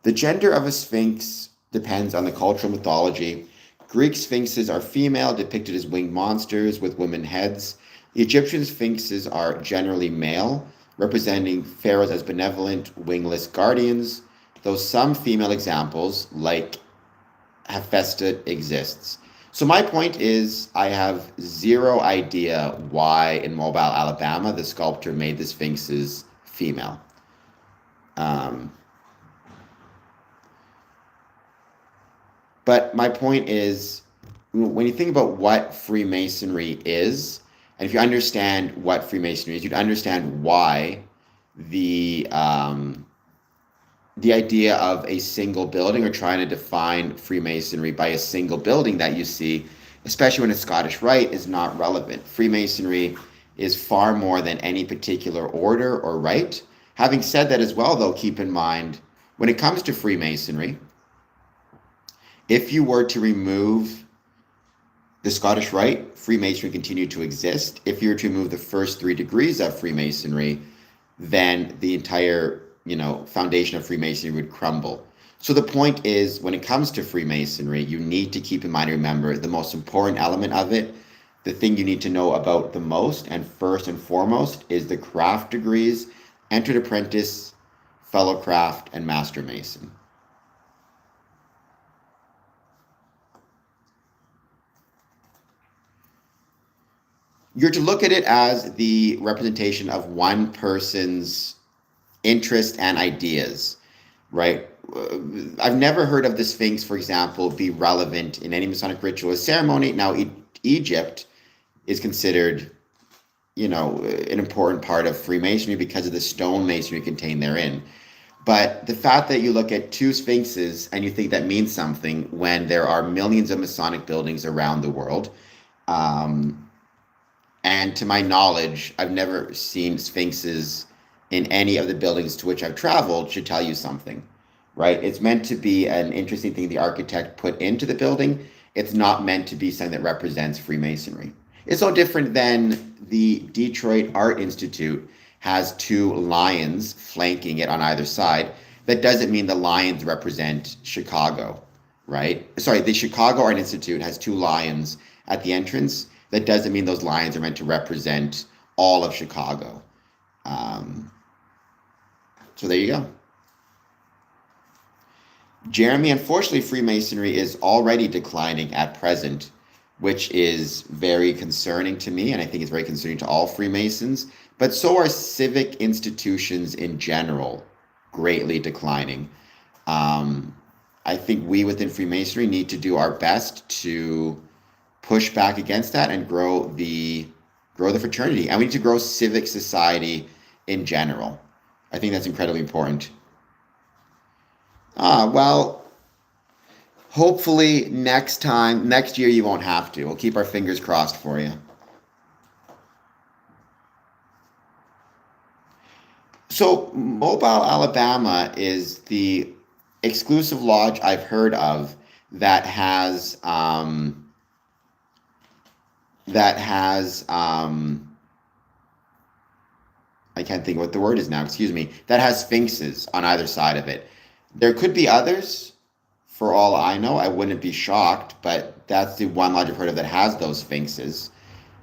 the gender of a sphinx depends on the cultural mythology. Greek sphinxes are female, depicted as winged monsters with women heads. Egyptian sphinxes are generally male, representing pharaohs as benevolent, wingless guardians, though some female examples, like Hephaestus, exists. So my point is, I have zero idea why in Mobile, Alabama, the sculptor made the sphinxes female. But my point is, when you think about what Freemasonry is, and if you understand what Freemasonry is, you'd understand why the idea of a single building, or trying to define Freemasonry by a single building that you see, especially when it's Scottish Rite, is not relevant. Freemasonry is far more than any particular order or rite. Having said that as well, though, keep in mind, when it comes to Freemasonry, if you were to remove the Scottish Rite, Freemasonry continued to exist. If you were to remove the first 3 degrees of Freemasonry, then the entire, foundation of Freemasonry would crumble. So the point is, when it comes to Freemasonry, you need to keep in mind and remember the most important element of it, the thing you need to know about the most, and first and foremost, is the craft degrees: entered apprentice, fellow craft, and master mason. You're to look at it as the representation of one person's interest and ideas, right? I've never heard of the Sphinx, for example, be relevant in any Masonic ritual or ceremony. Now, Egypt is considered, an important part of Freemasonry because of the stone masonry contained therein. But the fact that you look at 2 sphinxes and you think that means something when there are millions of Masonic buildings around the world, and to my knowledge, I've never seen sphinxes in any of the buildings to which I've traveled, should tell you something, right? It's meant to be an interesting thing the architect put into the building. It's not meant to be something that represents Freemasonry. It's no different than the Detroit Art Institute has 2 lions flanking it on either side. That doesn't mean the lions represent Chicago, right? Sorry, the Chicago Art Institute has 2 lions at the entrance. That doesn't mean those lions are meant to represent all of Chicago. So there you go. Jeremy, unfortunately, Freemasonry is already declining at present, which is very concerning to me, and I think it's very concerning to all Freemasons. But so are civic institutions in general, greatly declining. I think we within Freemasonry need to do our best to push back against that and grow the fraternity, and we need to grow civic society in general. I think that's incredibly important. Well, hopefully next year you won't have to. We'll keep our fingers crossed for you. So Mobile, Alabama is the exclusive lodge I've heard of that has I can't think what the word is now, excuse me, that has sphinxes on either side of it. There could be others, for all I know. I wouldn't be shocked, but that's the one lodge I've heard of that has those sphinxes,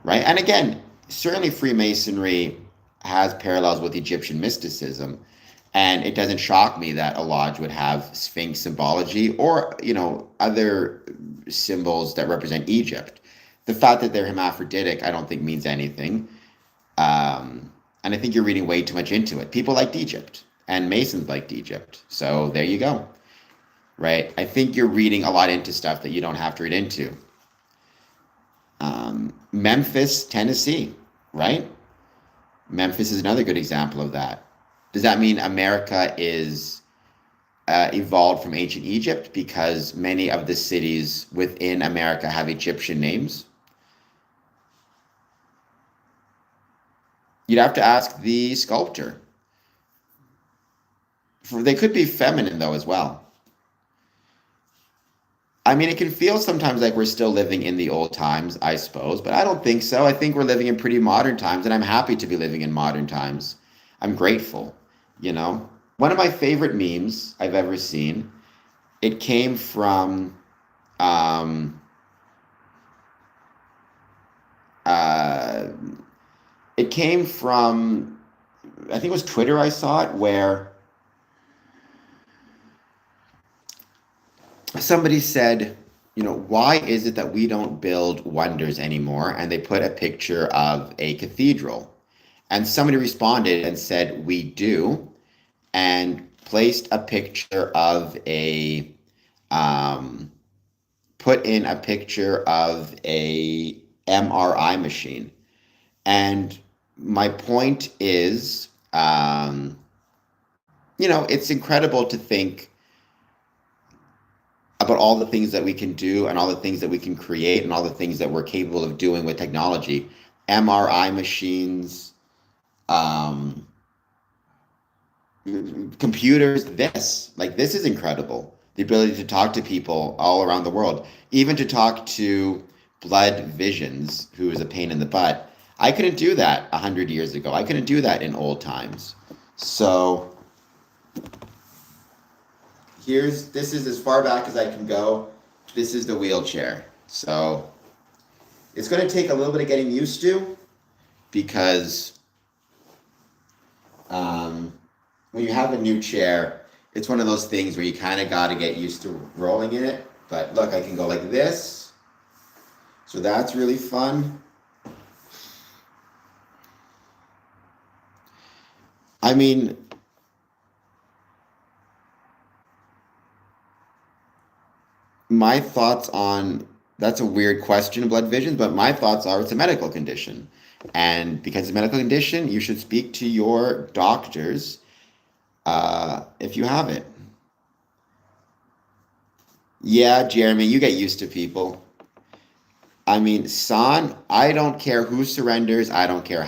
right? And again, certainly Freemasonry has parallels with Egyptian mysticism, and it doesn't shock me that a lodge would have sphinx symbology or, other symbols that represent Egypt. The fact that they're hermaphroditic, I don't think means anything. And I think you're reading way too much into it. People liked Egypt, and Masons liked Egypt. So there you go, right? I think you're reading a lot into stuff that you don't have to read into. Memphis, Tennessee, right? Memphis is another good example of that. Does that mean America is evolved from ancient Egypt because many of the cities within America have Egyptian names? You'd have to ask the sculptor. They could be feminine, though, as well. I mean, it can feel sometimes like we're still living in the old times, I suppose, but I don't think so. I think we're living in pretty modern times, and I'm happy to be living in modern times. I'm grateful, you know. One of my favorite memes I've ever seen, it came from um, uh, it came from I think it was Twitter. I saw it where somebody said, why is it that we don't build wonders anymore? And they put a picture of a cathedral. And somebody responded and said, we do, and placed a picture of um, put in a picture of a MRI machine. And my point is, it's incredible to think about all the things that we can do and all the things that we can create and all the things that we're capable of doing with technology. MRI machines, um, computers, this is incredible. The ability to talk to people all around the world, even to talk to Blood Visions, who is a pain in the butt. I couldn't do that 100 years ago. I couldn't do that in old times. So this is as far back as I can go. This is the wheelchair. So it's going to take a little bit of getting used to, because when you have a new chair, it's one of those things where you kind of got to get used to rolling in it. But look, I can go like this. So that's really fun. I mean, my thoughts on that's a weird question, blood vision, but my thoughts are it's a medical condition. And because it's a medical condition, you should speak to your doctors if you have it. Yeah, Jeremy, you get used to people. I mean, son, I don't care who surrenders. I don't care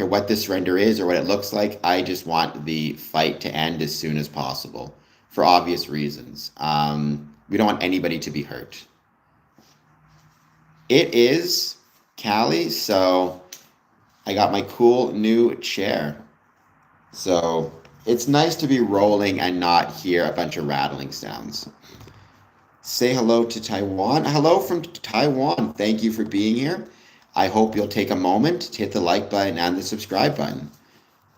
what the surrender is or what it looks like. I just want the fight to end as soon as possible for obvious reasons. We don't want anybody to be hurt. It is, Callie, so I got my cool new chair. So it's nice to be rolling and not hear a bunch of rattling sounds. Say hello to Taiwan. Hello from Taiwan. Thank you for being here. I hope you'll take a moment to hit the like button and the subscribe button.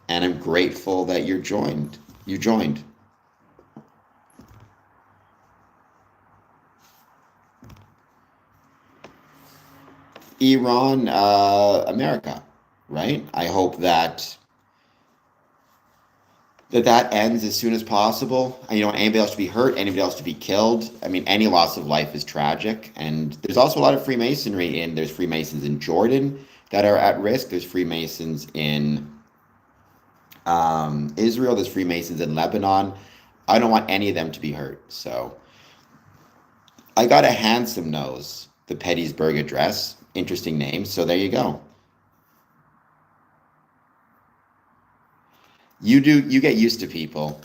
And I'm grateful that you joined. Iran, America, right? I hope that ends as soon as possible. And you don't want anybody else to be hurt, anybody else to be killed. I mean, any loss of life is tragic. And there's also a lot of Freemasonry there's Freemasons in Jordan that are at risk. There's Freemasons in Israel. There's Freemasons in Lebanon. I don't want any of them to be hurt. So I got a handsome nose, the Pettysburg Address. Interesting name. So there you go. You get used to people.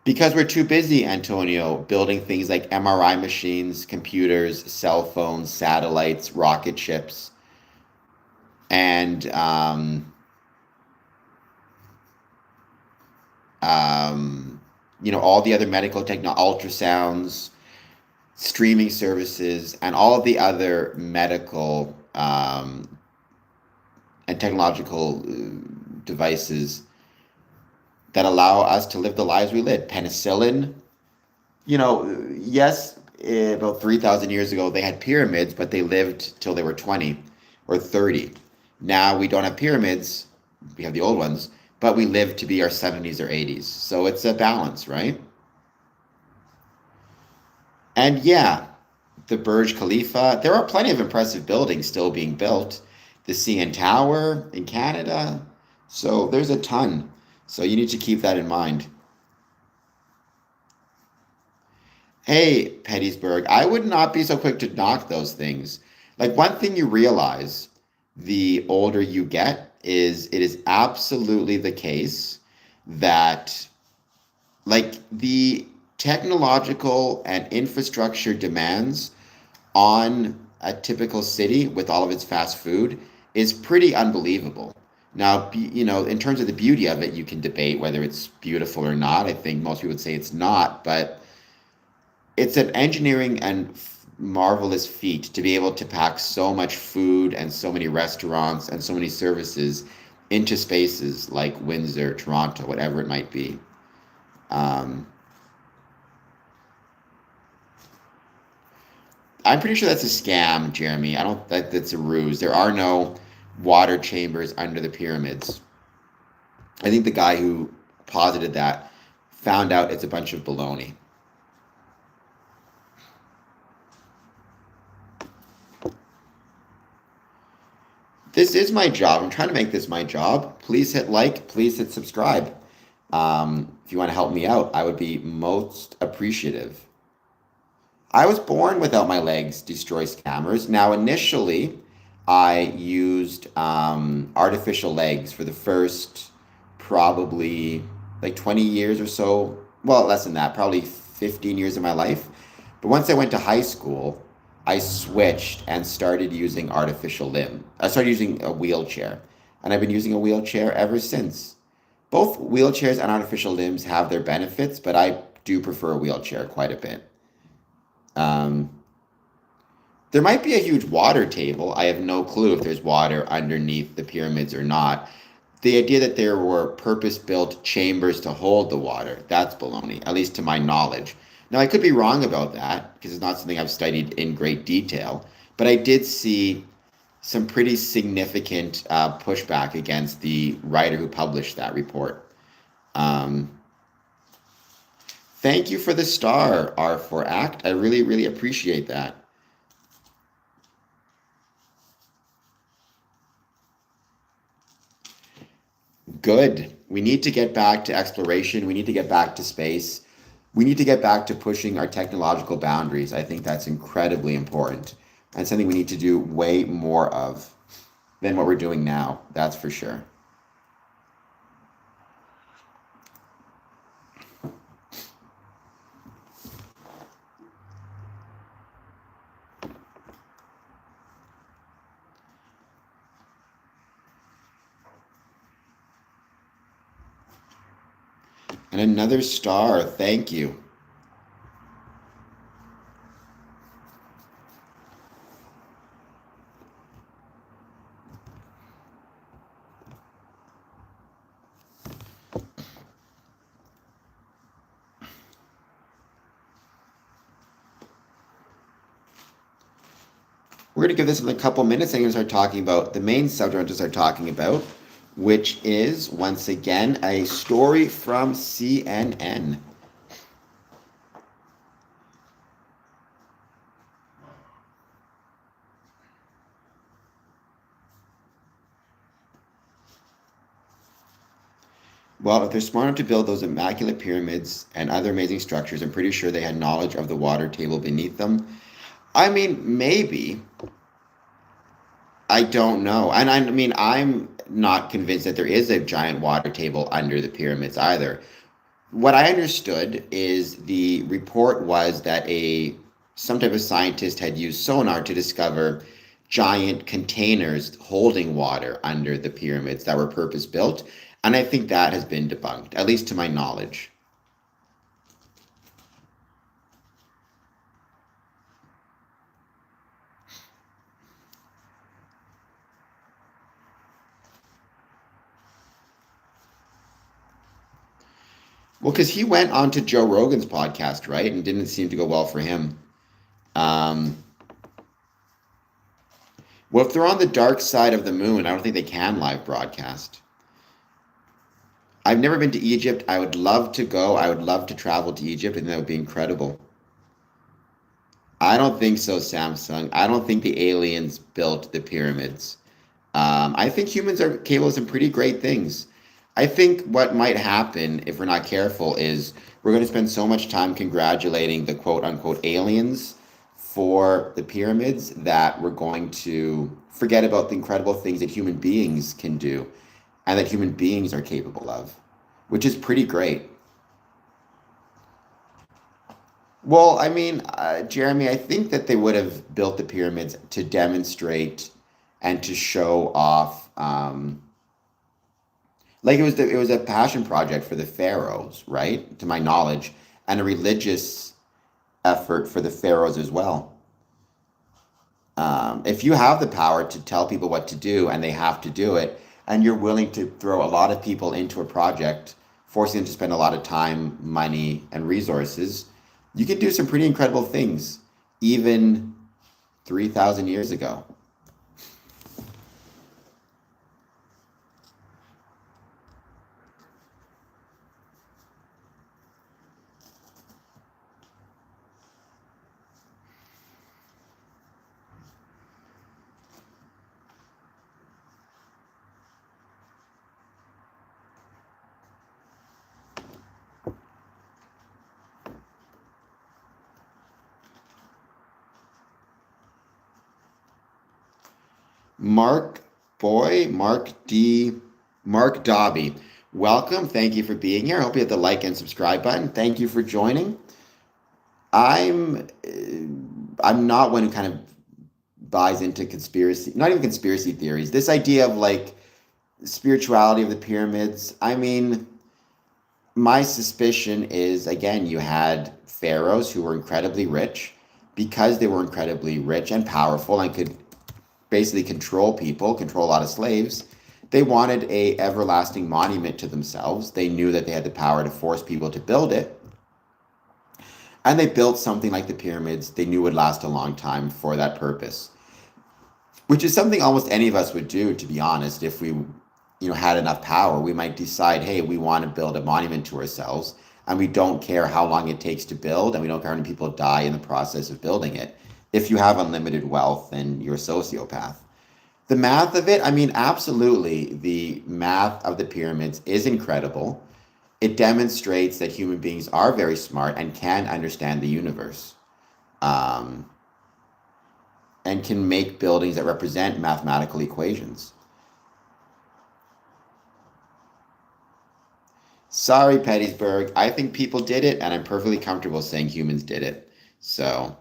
Because we're too busy, Antonio, building things like MRI machines, computers, cell phones, satellites, rocket ships, and all the other medical ultrasounds, streaming services, and all of the other medical and technological devices that allow us to live the lives we live. Penicillin, yes, about 3,000 years ago, they had pyramids, but they lived till they were 20 or 30. Now we don't have pyramids. We have the old ones, but we live to be our 70s or 80s. So it's a balance, right? And yeah, the Burj Khalifa, there are plenty of impressive buildings still being built. The CN Tower in Canada. So there's a ton. So you need to keep that in mind. Hey, Pettysburg, I would not be so quick to knock those things. Like, one thing you realize the older you get is it is absolutely the case that like the technological and infrastructure demands on a typical city with all of its fast food is pretty unbelievable. Now, in terms of the beauty of it, you can debate whether it's beautiful or not. I think most people would say it's not, but it's an engineering and marvelous feat to be able to pack so much food and so many restaurants and so many services into spaces like Windsor, Toronto, whatever it might be. Um, I'm pretty sure that's a scam, Jeremy. I don't think that's a ruse. There are no water chambers under the pyramids. I think the guy who posited that found out it's a bunch of baloney. This is my job. I'm trying to make this my job. Please hit like, please hit subscribe. If you want to help me out, I would be most appreciative. I was born without my legs, destroy scammers. Now, initially, I used artificial legs for the first probably like 20 years or so. Well, less than that, probably 15 years of my life. But once I went to high school, I switched and started using artificial limb. I started using a wheelchair, and I've been using a wheelchair ever since. Both wheelchairs and artificial limbs have their benefits, but I do prefer a wheelchair quite a bit. Um, there might be a huge water table. I have no clue if there's water underneath the pyramids or not. The idea that there were purpose-built chambers to hold the water, that's baloney, at least to my knowledge. Now, I could be wrong about that because it's not something I've studied in great detail, but I did see some pretty significant pushback against the writer who published that report. Um, Thank you for the star, R4 Act. I really, really appreciate that. Good. We need to get back to exploration. We need to get back to space. We need to get back to pushing our technological boundaries. I think that's incredibly important and something we need to do way more of than what we're doing now. That's for sure. And another star. Thank you. We're going to give this a couple minutes and we're going to start talking about the main subject to start talking about, which is, once again, a story from CNN. Well, if they're smart enough to build those immaculate pyramids and other amazing structures, I'm pretty sure they had knowledge of the water table beneath them. I mean, maybe. I don't know. And I mean, I'm not convinced that there is a giant water table under the pyramids either. What I understood is the report was that some type of scientist had used sonar to discover giant containers holding water under the pyramids that were purpose built. And I think that has been debunked, at least to my knowledge. Well, because he went on to Joe Rogan's podcast, right? And didn't seem to go well for him. Um, well, if they're on the dark side of the moon, I don't think they can live broadcast. I've never been to Egypt. I would love to go. I would love to travel to Egypt, and that would be incredible. I don't think so, Samsung. I don't think the aliens built the pyramids. I think humans are capable of some pretty great things. I think what might happen if we're not careful is we're going to spend so much time congratulating the quote unquote aliens for the pyramids that we're going to forget about the incredible things that human beings can do and that human beings are capable of, which is pretty great. Well, I mean, Jeremy, I think that they would have built the pyramids to demonstrate and to show off. Like it was a passion project for the pharaohs, right? To my knowledge, and a religious effort for the pharaohs as well. If you have the power to tell people what to do and they have to do it, and you're willing to throw a lot of people into a project, forcing them to spend a lot of time, money, and resources, you can do some pretty incredible things, even 3,000 years ago. Mark Mark Dobby, welcome. Thank you for being here. I hope you hit the like and subscribe button. Thank you for joining. I'm not one who kind of buys into conspiracy, not even conspiracy theories. This idea of like spirituality of the pyramids. I mean, my suspicion is again, you had pharaohs who were incredibly rich because they were incredibly rich and powerful and could basically control people, control a lot of slaves. They wanted a everlasting monument to themselves. They knew that they had the power to force people to build it. And they built something like the pyramids they knew would last a long time for that purpose, which is something almost any of us would do, to be honest. If we, had enough power, we might decide, hey, we want to build a monument to ourselves, and we don't care how long it takes to build, and we don't care how many people die in the process of building it. If you have unlimited wealth, then you're a sociopath. The math of it, I mean, absolutely, the math of the pyramids is incredible. It demonstrates that human beings are very smart and can understand the universe, um, and can make buildings that represent mathematical equations. Sorry, Pettysburg. I think people did it, and I'm perfectly comfortable saying humans did it. So,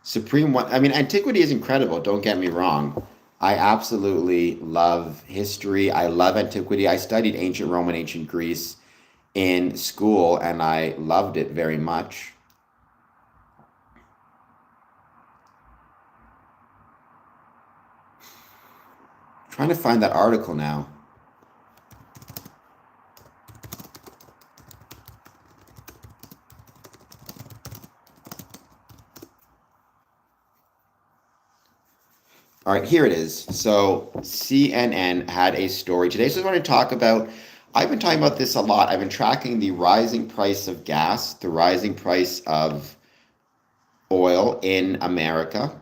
Supreme One, I mean, antiquity is incredible, don't get me wrong. I absolutely love history. I love antiquity. I studied ancient Rome and ancient Greece in school, and I loved it very much. Trying to find that article now. All right, here it is. So CNN had a story today. So I want to talk about, I've been talking about this a lot. I've been tracking the rising price of gas, the rising price of oil in America,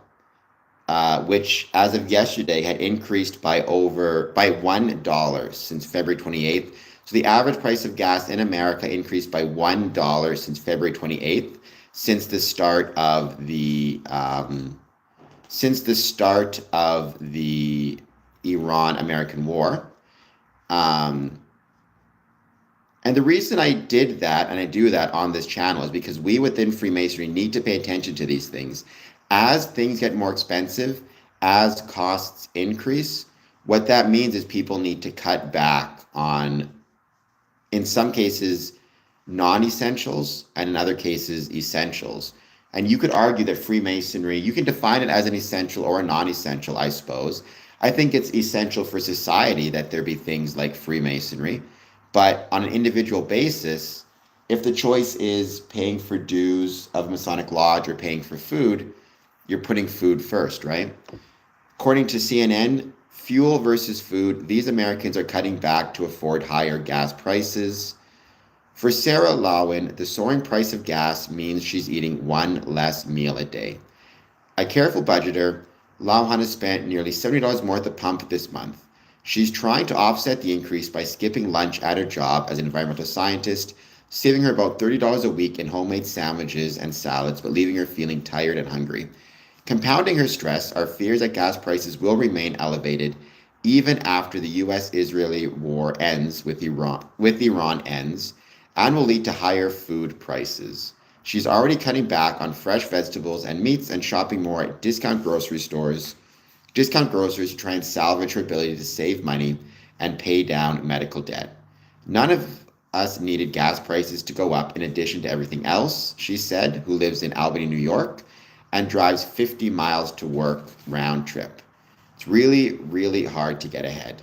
which as of yesterday had increased by $1 since February 28th. So the average price of gas in America increased by $1 since February 28th, since the start of the Iran-American War. Um, and the reason I did that, and I do that on this channel, is because we within Freemasonry need to pay attention to these things. As things get more expensive, as costs increase, what that means is people need to cut back on, in some cases, non-essentials, and in other cases, essentials. And you could argue that Freemasonry, you can define it as an essential or a non-essential, I suppose. I think it's essential for society that there be things like Freemasonry. But on an individual basis, if the choice is paying for dues of Masonic Lodge or paying for food, you're putting food first, right? According to CNN, fuel versus food, these Americans are cutting back to afford higher gas prices. For Sarah Lawhun, the soaring price of gas means she's eating one less meal a day. A careful budgeter, Lawhun has spent nearly $70 more at the pump this month. She's trying to offset the increase by skipping lunch at her job as an environmental scientist, saving her about $30 a week in homemade sandwiches and salads, but leaving her feeling tired and hungry. Compounding her stress are fears that gas prices will remain elevated even after the US-Israeli war ends with Iran ends and will lead to higher food prices. She's already cutting back on fresh vegetables and meats and shopping more at discount groceries to try and salvage her ability to save money and pay down medical debt. None of us needed gas prices to go up in addition to everything else, she said, who lives in Albany, New York, and drives 50 miles to work round trip. It's really, really hard to get ahead.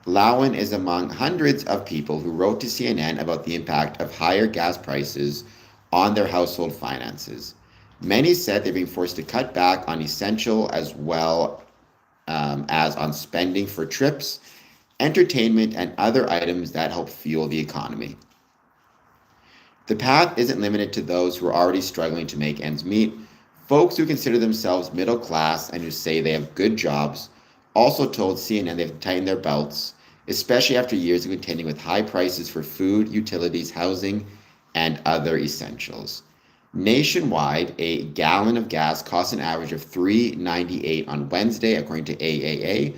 Lawhun is among hundreds of people who wrote to CNN about the impact of higher gas prices on their household finances. Many said they're being forced to cut back on essential as well as on spending for trips, entertainment, and other items that help fuel the economy. The path isn't limited to those who are already struggling to make ends meet. Folks who consider themselves middle class and who say they have good jobs also told CNN they've tightened their belts, especially after years of contending with high prices for food, utilities, housing, and other essentials. Nationwide, a gallon of gas costs an average of $3.98 on Wednesday, according to AAA.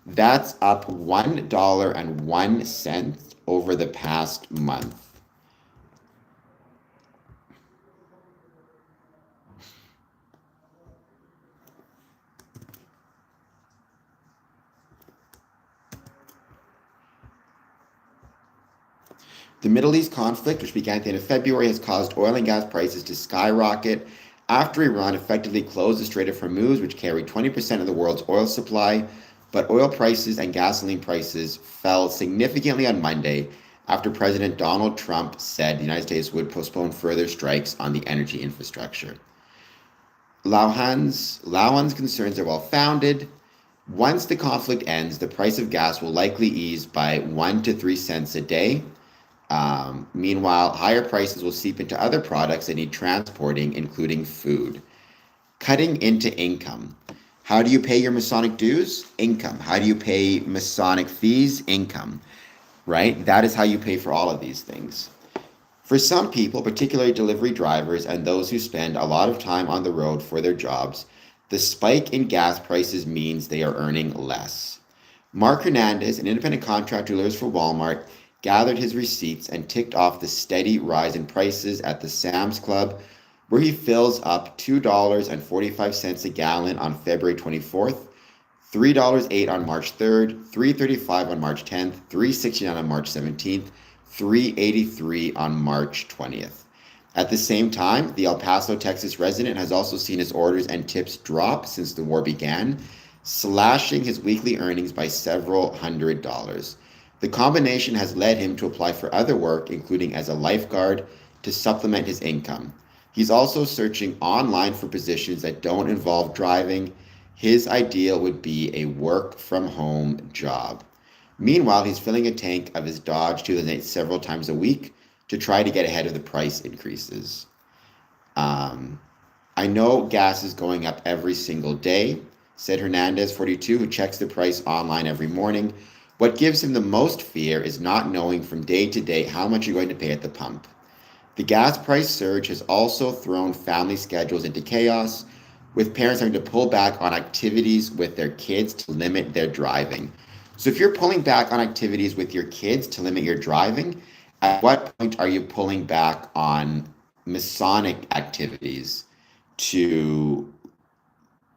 That's up $1.01 over the past month. The Middle East conflict, which began at the end of February, has caused oil and gas prices to skyrocket after Iran effectively closed the Strait of Hormuz, which carried 20% of the world's oil supply. But oil prices and gasoline prices fell significantly on Monday after President Donald Trump said the United States would postpone further strikes on the energy infrastructure. Lawhun's concerns are well founded. Once the conflict ends, the price of gas will likely ease by 1 to 3 cents a day. Meanwhile, higher prices will seep into other products that need transporting, including food. Cutting into income. How do you pay your Masonic dues? Income. How do you pay Masonic fees? Income. Right? That is how you pay for all of these things. For some people, particularly delivery drivers and those who spend a lot of time on the road for their jobs, the spike in gas prices means they are earning less. Mark Hernandez, an independent contractor who lives for Walmart, gathered his receipts and ticked off the steady rise in prices at the Sam's Club, where he fills up $2.45 a gallon on February 24th, $3.08 on March 3rd, $3.35 on March 10th, $3.69 on March 17th, $3.83 on March 20th. At the same time, the El Paso, Texas resident has also seen his orders and tips drop since the war began, slashing his weekly earnings by several $100s. The combination has led him to apply for other work, including as a lifeguard, to supplement his income. He's also searching online for positions that don't involve driving. His ideal would be a work-from-home job. Meanwhile, he's filling a tank of his Dodge 2008 several times a week to try to get ahead of the price increases. I know gas is going up every single day, said Hernandez, 42, who checks the price online every morning. What gives him the most fear is not knowing from day to day how much you're going to pay at the pump. The gas price surge has also thrown family schedules into chaos, with parents having to pull back on activities with their kids to limit their driving. So if you're pulling back on activities with your kids to limit your driving, at what point are you pulling back on Masonic activities to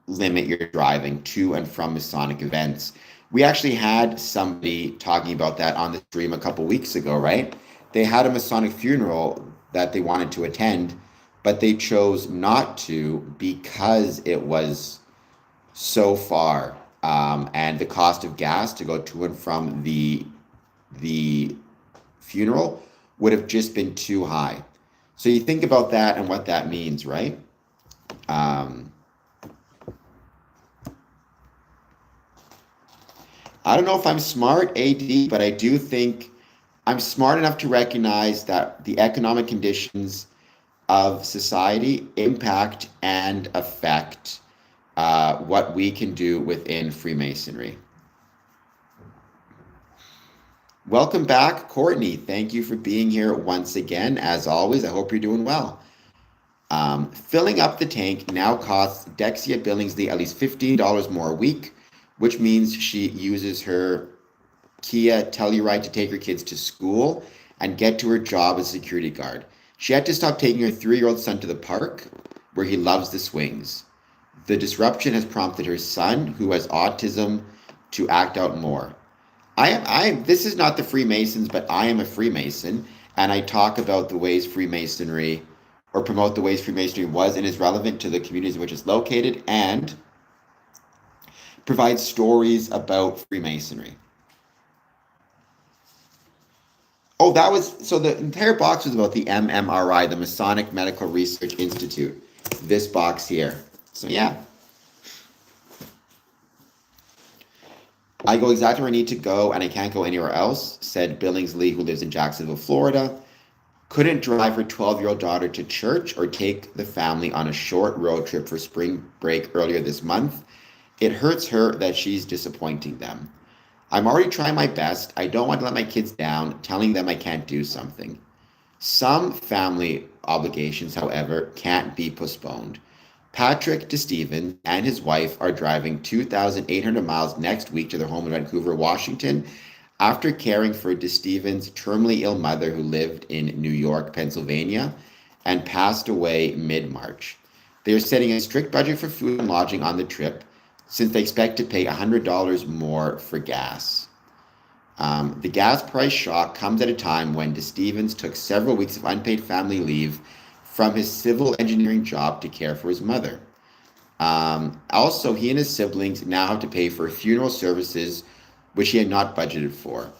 limit your driving to and from Masonic events? We actually had somebody talking about that on the stream a couple weeks ago, right? They had a Masonic funeral that they wanted to attend, but they chose not to because it was so far, and the cost of gas to go to and from the funeral would have just been too high. So you think about that and what that means, right? I don't know if I'm smart, AD, but I do think I'm smart enough to recognize that the economic conditions of society impact and affect what we can do within Freemasonry. Welcome back, Courtney. Thank you for being here once again. As always, I hope you're doing well. Filling up the tank now costs Dexia Billingsley at least $15 more a week, which means she uses her Kia Telluride to take her kids to school and get to her job as a security guard. She had to stop taking her 3-year-old son to the park, where he loves the swings. The disruption has prompted her son, who has autism, to act out more. This is not the Freemasons, but I am a Freemason, and I talk about the ways Freemasonry, or promote the ways Freemasonry was and is relevant to the communities in which it's located, and provide stories about Freemasonry. Oh, so the entire box was about the MMRI, the Masonic Medical Research Institute. This box here. So yeah. I go exactly where I need to go, and I can't go anywhere else, said Billingslea, who lives in Jacksonville, Florida. Couldn't drive her 12-year-old daughter to church or take the family on a short road trip for spring break earlier this month. It hurts her that she's disappointing them. I'm already trying my best. I don't want to let my kids down, telling them I can't do something. Some family obligations, however, can't be postponed. Patrick DeStevens and his wife are driving 2,800 miles next week to their home in Vancouver, Washington, after caring for DeStevens' terminally ill mother who lived in New York, Pennsylvania, and passed away mid-March. They are setting a strict budget for food and lodging on the trip, since they expect to pay $100 more for gas. The gas price shock comes at a time when DeStevens took several weeks of unpaid family leave from his civil engineering job to care for his mother. Also, he and his siblings now have to pay for funeral services, which he had not budgeted for.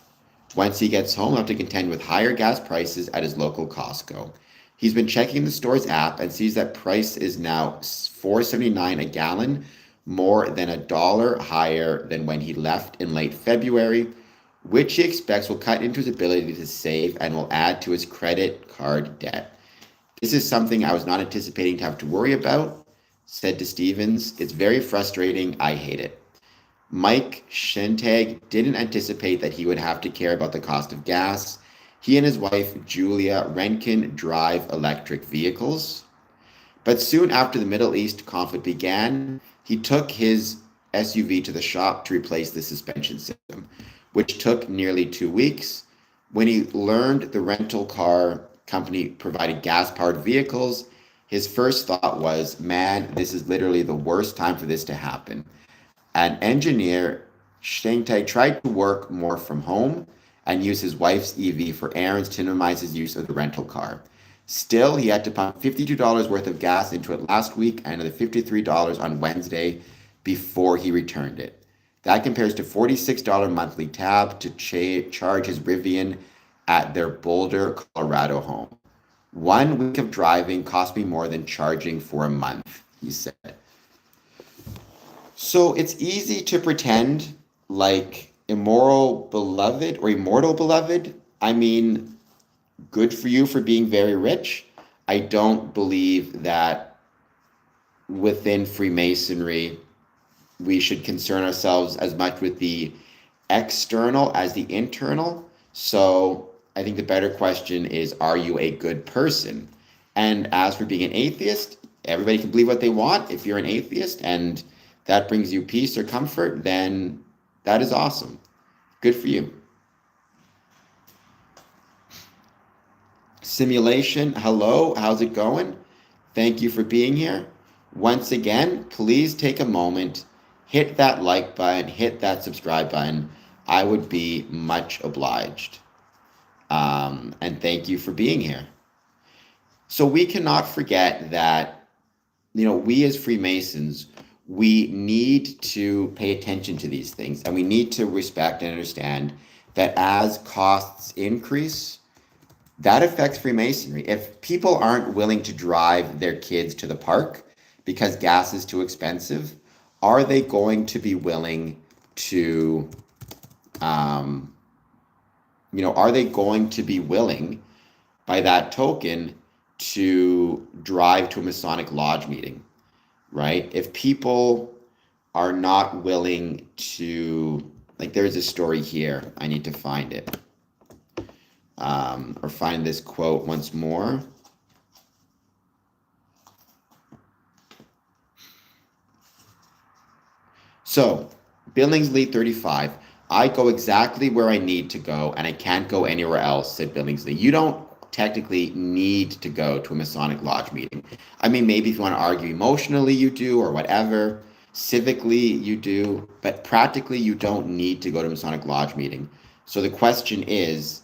Once he gets home, he'll have to contend with higher gas prices at his local Costco. He's been checking the store's app and sees that price is now $4.79 a gallon, more than $1 higher than when he left in late February, which he expects will cut into his ability to save and will add to his credit card debt. This is something I was not anticipating to have to worry about, said DeStevens. It's very frustrating. I hate it. Mike Shentag didn't anticipate that he would have to care about the cost of gas. He and his wife, Julia Renkin, drive electric vehicles. But soon after the Middle East conflict began, he took his SUV to the shop to replace the suspension system, which took nearly 2 weeks. When he learned the rental car company provided gas-powered vehicles, his first thought was, man, this is literally the worst time for this to happen. An engineer, Shengtai, tried to work more from home and use his wife's EV for errands to minimize his use of the rental car. Still, he had to pump $52 worth of gas into it last week and another $53 on Wednesday before he returned it. That compares to $46 monthly tab to charge his Rivian at their Boulder, Colorado home. 1 week of driving cost me more than charging for a month, he said. So it's easy to pretend like immortal beloved. I mean, good for you for being very rich. I don't believe that within Freemasonry, we should concern ourselves as much with the external as the internal. So I think the better question is, are you a good person? And as for being an atheist, everybody can believe what they want. If you're an atheist and that brings you peace or comfort, then that is awesome. Good for you. Simulation, hello, how's it going? Thank you for being here. Once again, please take a moment, hit that like button, hit that subscribe button. I would be much obliged. And thank you for being here. So we cannot forget that, we as Freemasons, we need to pay attention to these things, and we need to respect and understand that as costs increase, that affects Freemasonry. If people aren't willing to drive their kids to the park because gas is too expensive, are they going to be willing to are they going to be willing, by that token, to drive to a Masonic lodge meeting, right? If people are not willing to, like, there's a story here. I need to find it, or find this quote once more. So, Billingslea 35, I go exactly where I need to go and I can't go anywhere else, said Billingslea. You don't technically need to go to a Masonic lodge meeting. I mean, maybe if you want to argue emotionally, you do, or whatever. Civically, you do, but practically, you don't need to go to a Masonic lodge meeting. So the question is,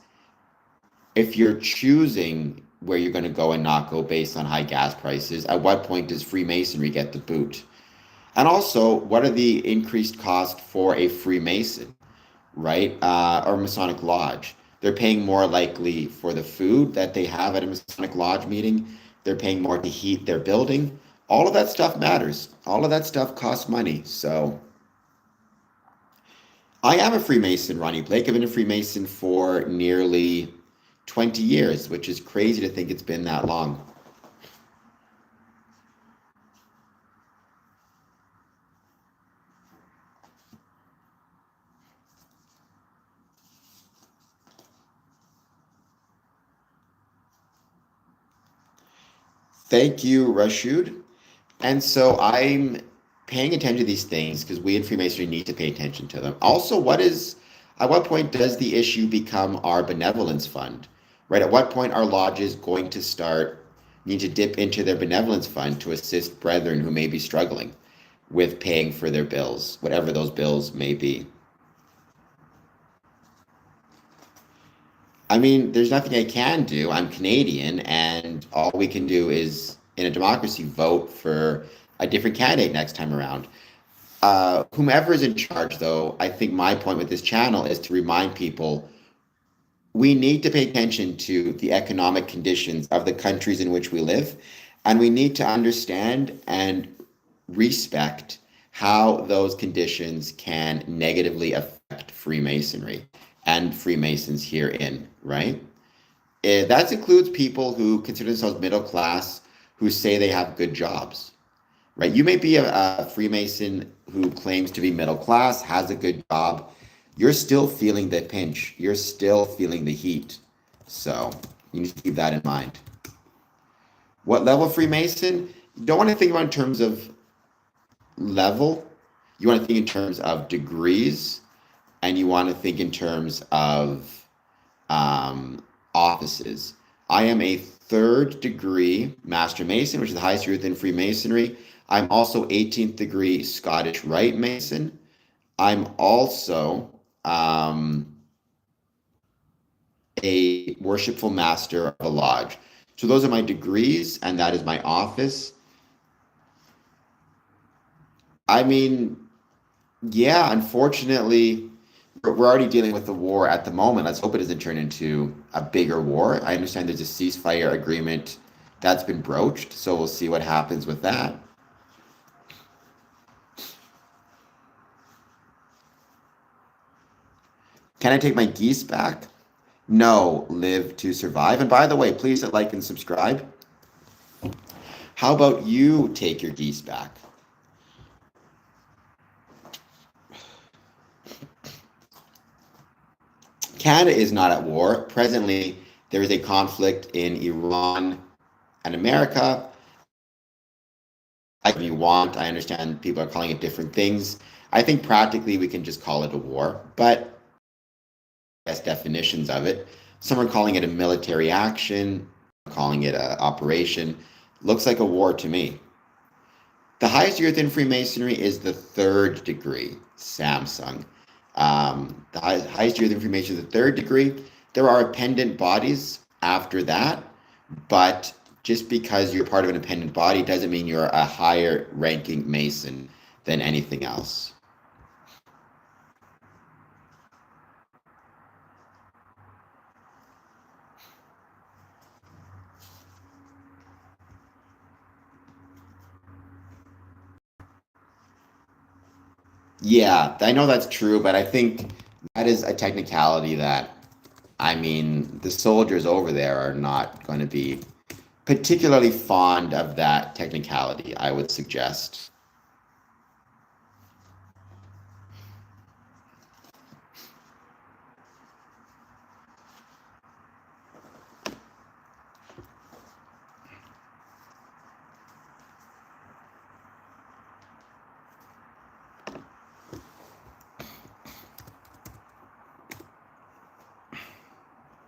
if you're choosing where you're going to go and not go based on high gas prices, at what point does Freemasonry get the boot? And also, what are the increased costs for a Freemason, right? Or Masonic Lodge? They're paying more likely for the food that they have at a Masonic Lodge meeting. They're paying more to heat their building. All of that stuff matters. All of that stuff costs money. So I am a Freemason, Ronnie Blake. I've been a Freemason for nearly 20 years, which is crazy to think it's been that long. Thank you, Rashid. And so I'm paying attention to these things because we in Freemasonry need to pay attention to them. Also, at what point does the issue become our benevolence fund, right? At what point are lodges going to need to dip into their benevolence fund to assist brethren who may be struggling with paying for their bills, whatever those bills may be? I mean, there's nothing I can do. I'm Canadian, and all we can do is, in a democracy, vote for a different candidate next time around. Whomever is in charge, though, I think my point with this channel is to remind people we need to pay attention to the economic conditions of the countries in which we live, and we need to understand and respect how those conditions can negatively affect Freemasonry and Freemasons herein, right? That includes people who consider themselves middle class, who say they have good jobs, right? You may be a Freemason who claims to be middle class, has a good job. You're still feeling the pinch. You're still feeling the heat. So you need to keep that in mind. What level Freemason? You don't want to think about in terms of level. You want to think in terms of degrees, and you want to think in terms of offices. I am a third degree Master Mason, which is the highest degree within Freemasonry. I'm also 18th degree Scottish Rite Mason. I'm also a worshipful master of a lodge. So those are my degrees, and that is my office. I mean, yeah, unfortunately, we're already dealing with the war at the moment. Let's hope it doesn't turn into a bigger war. I understand there's a ceasefire agreement that's been broached, so we'll see what happens with that. Can I take my geese back? No, live to survive. And by the way, please hit like and subscribe. How about you take your geese back? Canada is not at war. Presently, there is a conflict in Iran and America. If you want, I understand people are calling it different things. I think practically we can just call it a war, but yes, definitions of it. Some are calling it a military action, calling it an operation. Looks like a war to me. The highest degree within Freemasonry is the third degree, Samsung. The highest degree within Freemasonry is the third degree. There are appendant bodies after that, but just because you're part of an appendant body doesn't mean you're a higher ranking Mason than anything else. Yeah, I know that's true, but I think that is a technicality that I mean, the soldiers over there are not going to be particularly fond of that technicality, I would suggest.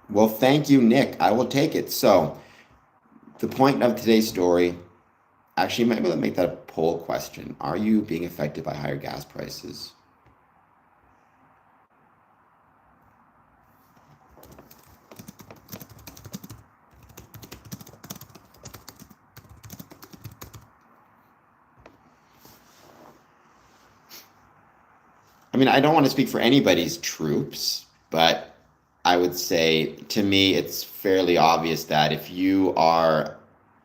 Well, thank you, Nick. I will take it. So, the point of today's story, actually, maybe let's make that a poll question. Are you being affected by higher gas prices? I mean, I don't want to speak for anybody's troops, but I would say to me, it's fairly obvious that if you are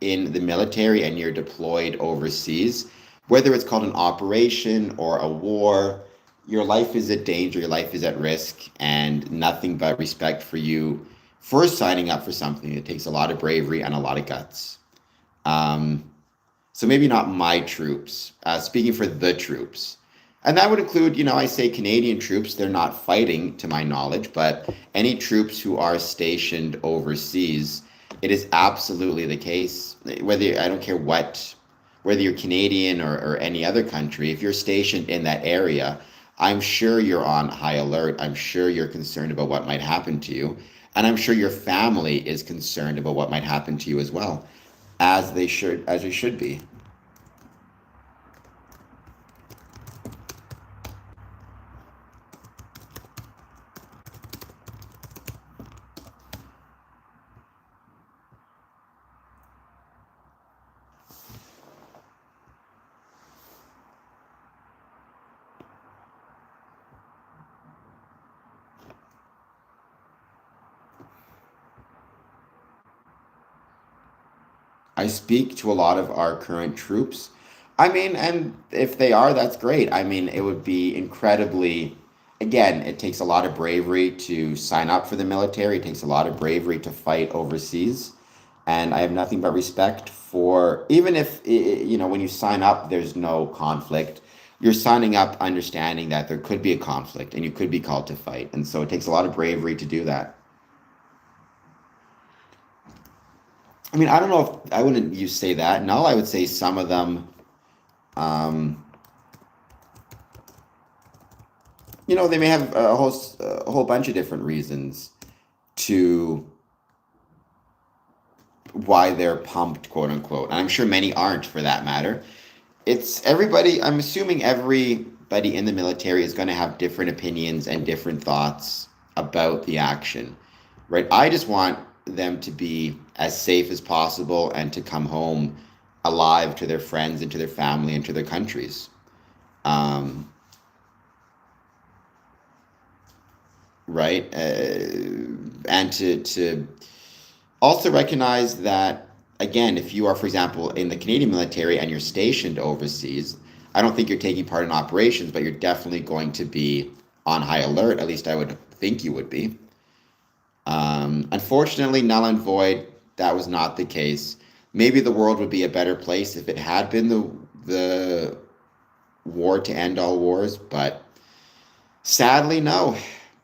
in the military and you're deployed overseas, whether it's called an operation or a war, your life is at danger, your life is at risk, and nothing but respect for you for signing up for something that takes a lot of bravery and a lot of guts. Um, so maybe not my troops, speaking for the troops. And that would include, I say Canadian troops, they're not fighting to my knowledge, but any troops who are stationed overseas, it is absolutely the case. I don't care whether you're Canadian or any other country, if you're stationed in that area, I'm sure you're on high alert. I'm sure you're concerned about what might happen to you. And I'm sure your family is concerned about what might happen to you as well, as they should be. I speak to a lot of our current troops. I mean, and if they are, that's great. I mean, it would be incredibly, again, it takes a lot of bravery to sign up for the military. It takes a lot of bravery to fight overseas. And I have nothing but respect for, even if, when you sign up, there's no conflict. You're signing up understanding that there could be a conflict and you could be called to fight. And so it takes a lot of bravery to do that. I mean, I don't know if I wouldn't you say that. No, I would say some of them, um, they may have a whole bunch of different reasons to why they're pumped, quote unquote. And I'm sure many aren't for that matter. It's everybody, I'm assuming everybody in the military is going to have different opinions and different thoughts about the action, right? I just want them to be as safe as possible and to come home alive to their friends and to their family and to their countries. Um, right? And to also recognize that, again, if you are, for example, in the Canadian military and you're stationed overseas, I don't think you're taking part in operations, but you're definitely going to be on high alert. At least I would think you would be. Unfortunately, null and void, that was not the case. Maybe the world would be a better place if it had been the war to end all wars, but sadly, no.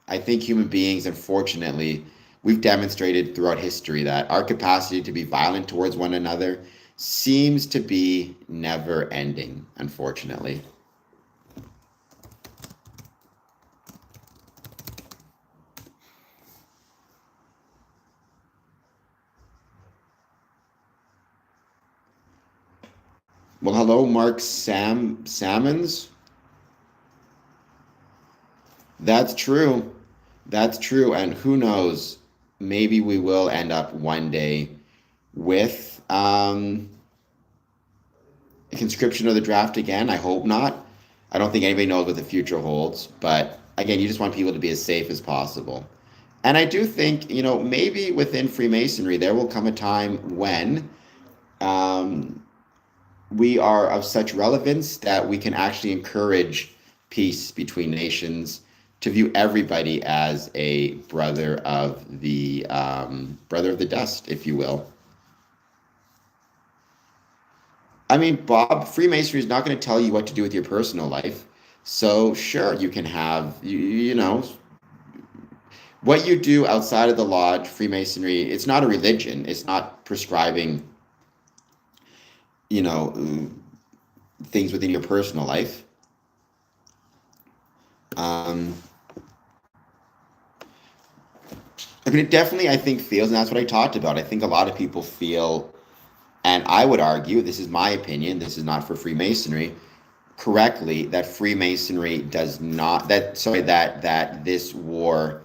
I think human beings, unfortunately, we've demonstrated throughout history that our capacity to be violent towards one another seems to be never ending, unfortunately. Well, hello, Mark Salmons. That's true. That's true. And who knows? Maybe we will end up one day with a conscription of the draft again. I hope not. I don't think anybody knows what the future holds. But again, you just want people to be as safe as possible. And I do think, maybe within Freemasonry, there will come a time when um, we are of such relevance that we can actually encourage peace between nations to view everybody as a brother of the dust, if you will. I mean, Bob, Freemasonry is not going to tell you what to do with your personal life. So sure, you can have you know what you do outside of the lodge. Freemasonry, it's not a religion. It's not prescribing, you know, things within your personal life. I mean, it definitely, I think, feels, and that's what I talked about. I think a lot of people feel, and I would argue, this is my opinion, this is not for Freemasonry, correctly, that Freemasonry does not, that this war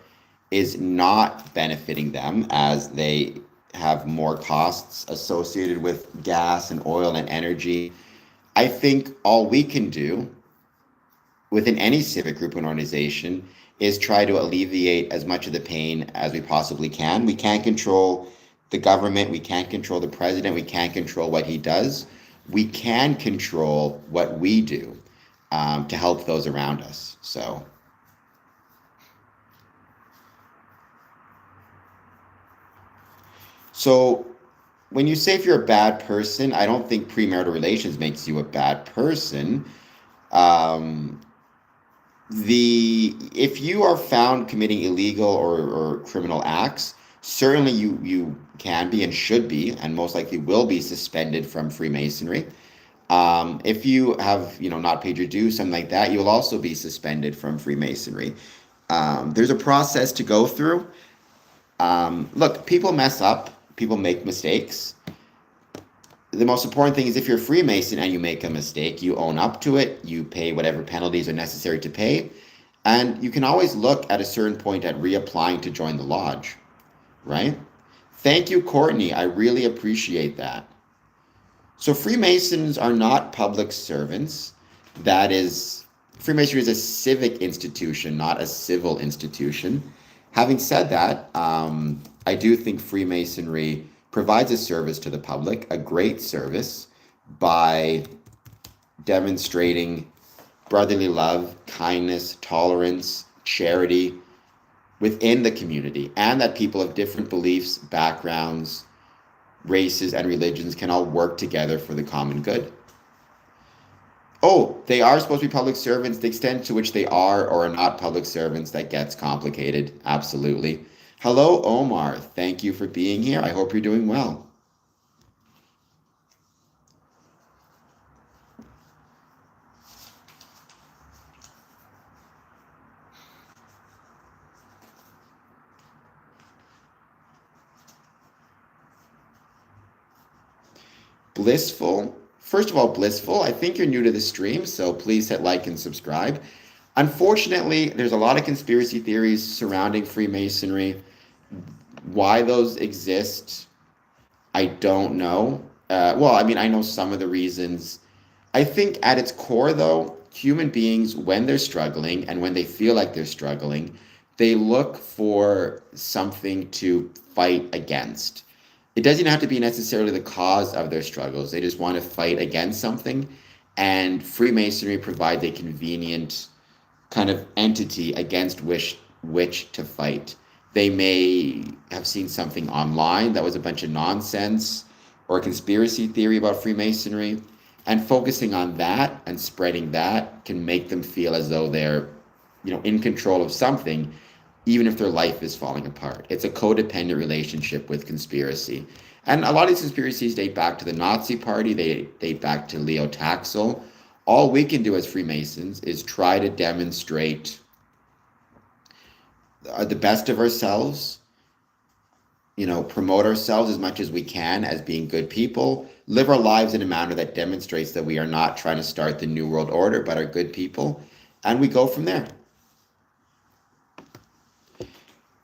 is not benefiting them, as they have more costs associated with gas and oil and energy. I think all we can do within any civic group and organization is try to alleviate as much of the pain as we possibly can. We can't control the government, we can't control the president, we can't control what he does. We can control what we do to help those around us. So when you say if you're a bad person, I don't think premarital relations makes you a bad person. Um, if you are found committing illegal or criminal acts, certainly you can be and should be and most likely will be suspended from Freemasonry. If you have not paid your dues, something like that, you'll also be suspended from Freemasonry. There's a process to go through. Look, people mess up, people make mistakes. The most important thing is if you're a Freemason and you make a mistake, you own up to it, you pay whatever penalties are necessary to pay, and you can always look at a certain point at reapplying to join the lodge, right? Thank you, Courtney. I really appreciate that. So Freemasons are not public servants. That is, Freemasonry is a civic institution, not a civil institution. Having said that, I do think Freemasonry provides a service to the public, a great service, by demonstrating brotherly love, kindness, tolerance, charity within the community, and that people of different beliefs, backgrounds, races, and religions can all work together for the common good. Oh, they are supposed to be public servants. The extent to which they are or are not public servants, that gets complicated. Absolutely. Hello, Omar. Thank you for being here. I hope you're doing well. Blissful. First of all, Blissful, I think you're new to the stream, so please hit like and subscribe. Unfortunately, there's a lot of conspiracy theories surrounding Freemasonry. Why those exist, I don't know. Well, I mean, I know some of the reasons. I think at its core, though, human beings, when they're struggling and when they feel like they're struggling, they look for something to fight against. It doesn't have to be necessarily the cause of their struggles. They just want to fight against something. And Freemasonry provides a convenient kind of entity against which to fight. They may have seen something online that was a bunch of nonsense or a conspiracy theory about Freemasonry, and focusing on that and spreading that can make them feel as though they're, in control of something, even if their life is falling apart. It's a codependent relationship with conspiracy. And a lot of these conspiracies date back to the Nazi Party, they date back to Leo Taxil. All we can do as Freemasons is try to demonstrate the best of ourselves, promote ourselves as much as we can as being good people, live our lives in a manner that demonstrates that we are not trying to start the New World Order, but are good people, and we go from there.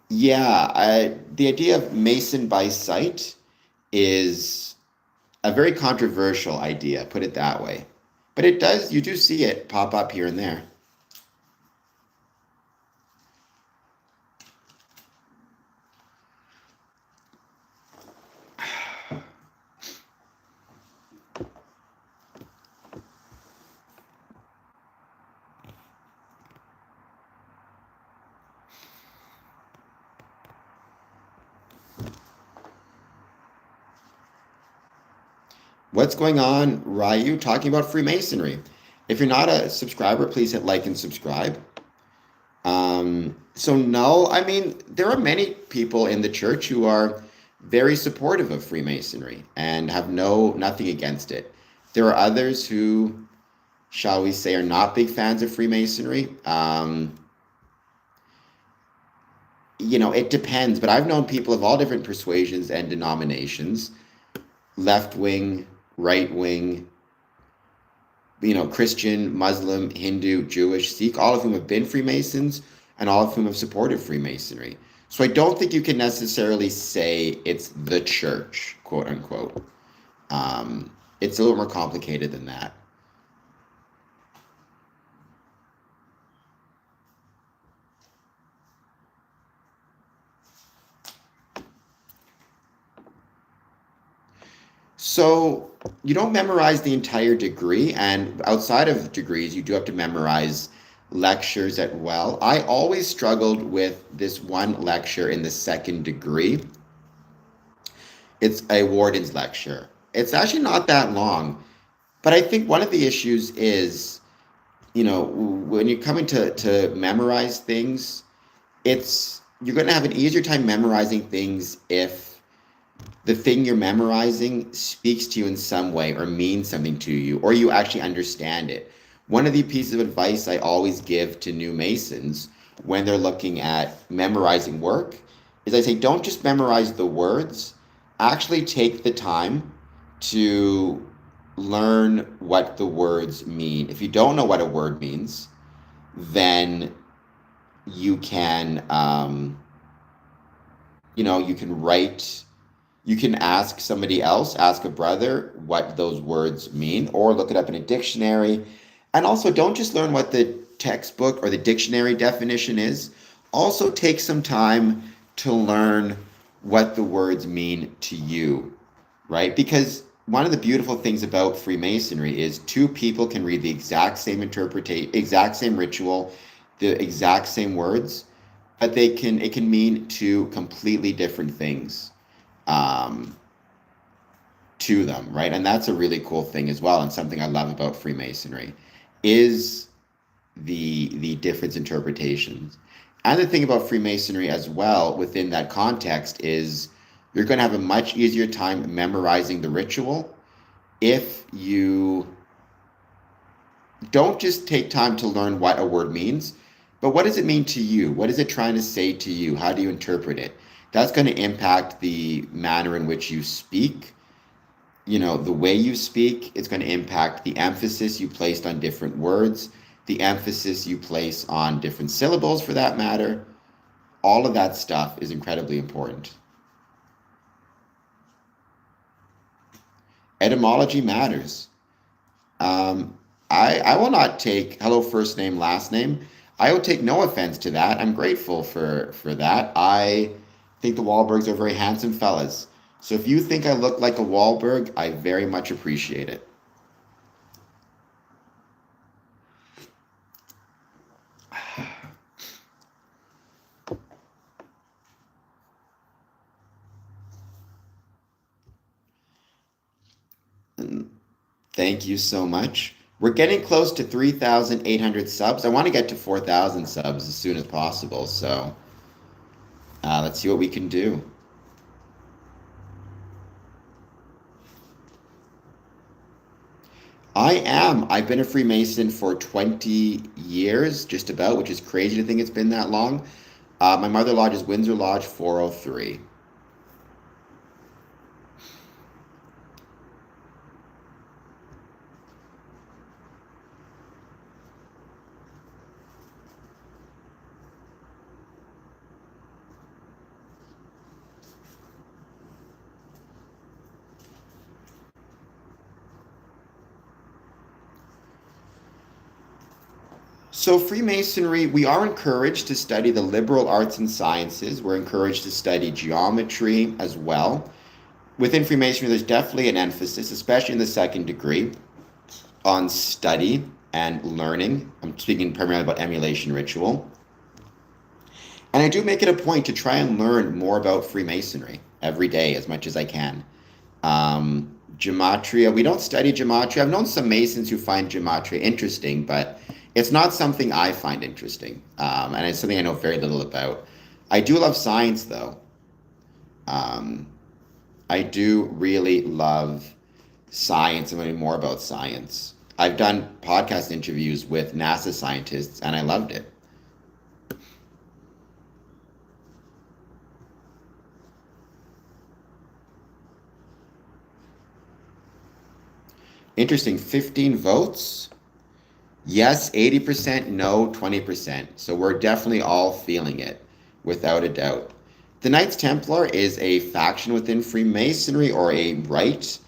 Yeah, the idea of Mason by sight is a very controversial idea, put it that way. But you do see it pop up here and there. What's going on, Ryu? Talking about Freemasonry. If you're not a subscriber, please hit like and subscribe. So no, I mean, there are many people in the church who are very supportive of Freemasonry and have nothing against it. There are others who, shall we say, are not big fans of Freemasonry. It depends, but I've known people of all different persuasions and denominations, left wing, right wing, Christian, Muslim, Hindu, Jewish, Sikh, all of whom have been Freemasons and all of whom have supported Freemasonry. So I don't think you can necessarily say it's the church, quote unquote. It's a little more complicated than that. So you don't memorize the entire degree, and outside of degrees, you do have to memorize lectures as well. I always struggled with this one lecture in the second degree. It's a warden's lecture. It's actually not that long, but I think one of the issues is, when you're coming to memorize things, you're going to have an easier time memorizing things if the thing you're memorizing speaks to you in some way or means something to you, or you actually understand it. One of the pieces of advice I always give to new Masons when they're looking at memorizing work is I say, don't just memorize the words, actually take the time to learn what the words mean. If you don't know what a word means, then you can, you can write. You can ask somebody else, ask a brother what those words mean, or look it up in a dictionary. And also, don't just learn what the textbook or the dictionary definition is. Also, take some time to learn what the words mean to you, right? Because one of the beautiful things about Freemasonry is two people can read the exact same exact same ritual, the exact same words, but it can mean two completely different things to them, right? And that's a really cool thing as well, and something I love about Freemasonry is the different interpretations. And the thing about Freemasonry as well within that context is you're going to have a much easier time memorizing the ritual if you don't just take time to learn what a word means, but what does it mean to you? What is it trying to say to you? How do you interpret it? That's going to impact the manner in which you speak. The way you speak is going to impact the emphasis you placed on different words, the emphasis you place on different syllables for that matter. All of that stuff is incredibly important. Etymology matters. I will not take hello first name, last name. I will take no offense to that. I'm grateful for that. I think the Wahlbergs are very handsome fellas. So if you think I look like a Wahlberg, I very much appreciate it. Thank you so much. We're getting close to 3,800 subs. I want to get to 4,000 subs as soon as possible. So let's see what we can do. I am. I've been a Freemason for 20 years, just about, which is crazy to think it's been that long. My mother lodge is Windsor Lodge 403. So Freemasonry, we are encouraged to study the liberal arts and sciences. We're encouraged to study geometry as well. Within Freemasonry, there's definitely an emphasis, especially in the second degree, on study and learning. I'm speaking primarily about emulation ritual. And I do make it a point to try and learn more about Freemasonry every day as much as I can. Gematria. We don't study gematria. I've known some Masons who find gematria interesting, but it's not something I find interesting. And it's something I know very little about. I do love science, though. Um, I do really love science and learning more about science. I've done podcast interviews with NASA scientists, and I loved it. Interesting. 15 votes. Yes, 80%, no, 20%. So we're definitely all feeling it, without a doubt. The Knights Templar is a faction within Freemasonry or a rite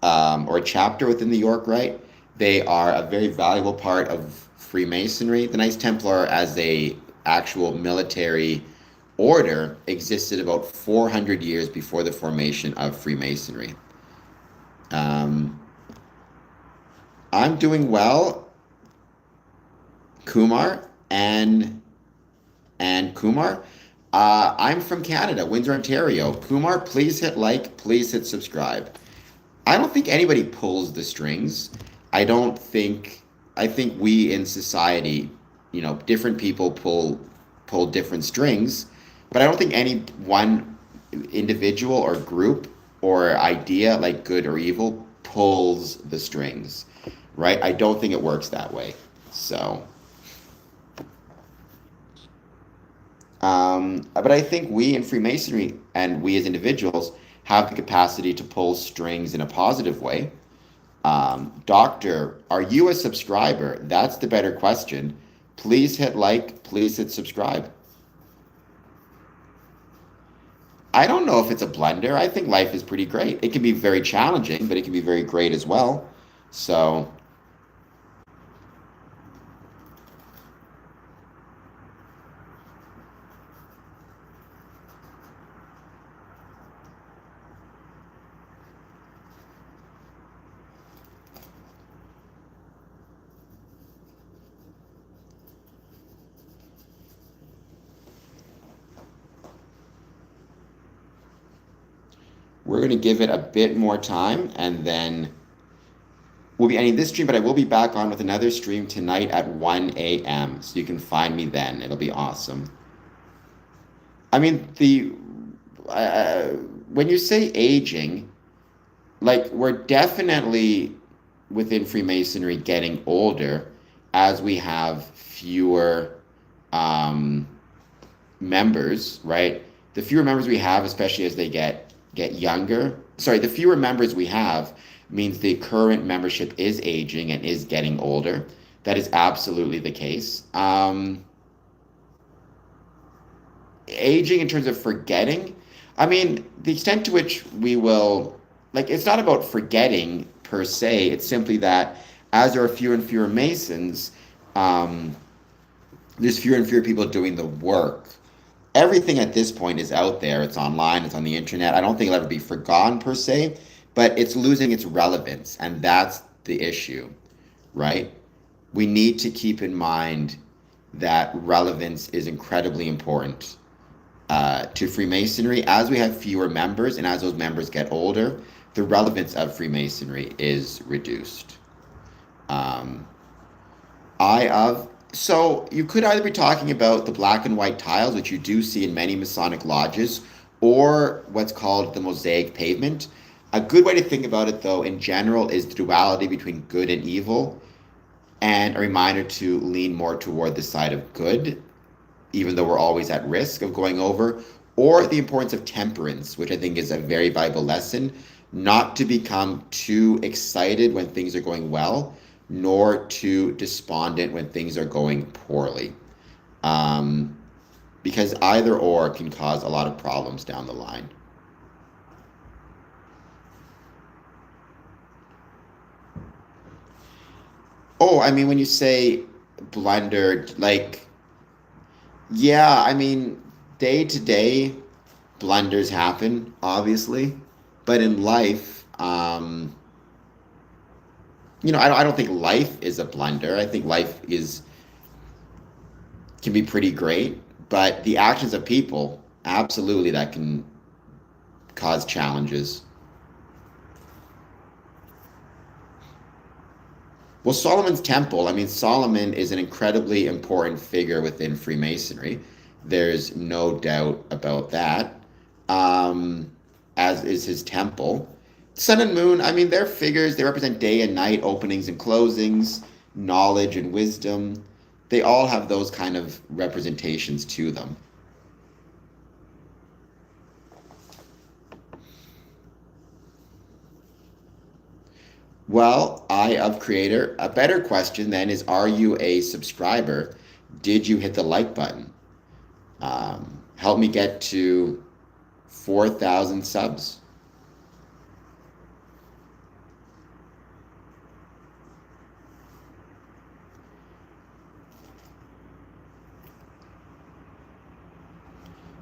or a chapter within the York Rite. They are a very valuable part of Freemasonry. The Knights Templar, as a actual military order, existed about 400 years before the formation of Freemasonry. I'm doing well, Kumar and Kumar. I'm from Canada, Windsor, Ontario. Kumar, please hit like, please hit subscribe. I don't think anybody pulls the strings. I don't think I think we in society, different people pull different strings, but I don't think any one individual or group or idea, like good or evil, pulls the strings, right? I don't think it works that way. So, but I think we in Freemasonry and we as individuals have the capacity to pull strings in a positive way. Doctor, are you a subscriber? That's the better question. Please hit like, please hit subscribe. I don't know if it's a blender. I think life is pretty great. It can be very challenging, but it can be very great as well. So, we're going to give it a bit more time and then we'll be ending this stream, but I will be back on with another stream tonight at 1 a.m. So you can find me then. It'll be awesome. I mean, uh, when you say aging, like we're definitely within Freemasonry getting older as we have fewer um, members, right? The fewer members we have, especially as they get younger. Sorry, the fewer members we have means the current membership is aging and is getting older. That is absolutely the case. Aging in terms of forgetting, I mean, the extent to which we will, like, it's not about forgetting per se. It's simply that as there are fewer and fewer Masons, um, there's fewer and fewer people doing the work. Everything at this point is out there. It's online. It's on the internet. I don't think it'll ever be forgotten per se, but it's losing its relevance, and that's the issue, right? We need to keep in mind that relevance is incredibly important to Freemasonry. As we have fewer members and as those members get older, the relevance of Freemasonry is reduced. So you could either be talking about the black and white tiles, which you do see in many Masonic lodges, or what's called the mosaic pavement. A good way to think about it, though, in general, is the duality between good and evil, and a reminder to lean more toward the side of good, even though we're always at risk of going over, or the importance of temperance, which I think is a very valuable lesson, not to become too excited when things are going well, nor too despondent when things are going poorly. Because either or can cause a lot of problems down the line. Oh, I mean, when you say blundered, like, yeah, I mean, day to day blunders happen, obviously, but in life, I don't think life is a blunder. I think life can be pretty great, but the actions of people, absolutely, that can cause challenges. Well, Solomon's temple, I mean, Solomon is an incredibly important figure within Freemasonry. There's no doubt about that. Um, as is his temple. Sun and moon, I mean, they're figures, they represent day and night, openings and closings, knowledge and wisdom. They all have those kind of representations to them. Well, Eye of Creator, a better question then is, are you a subscriber? Did you hit the like button? Help me get to 4,000 subs.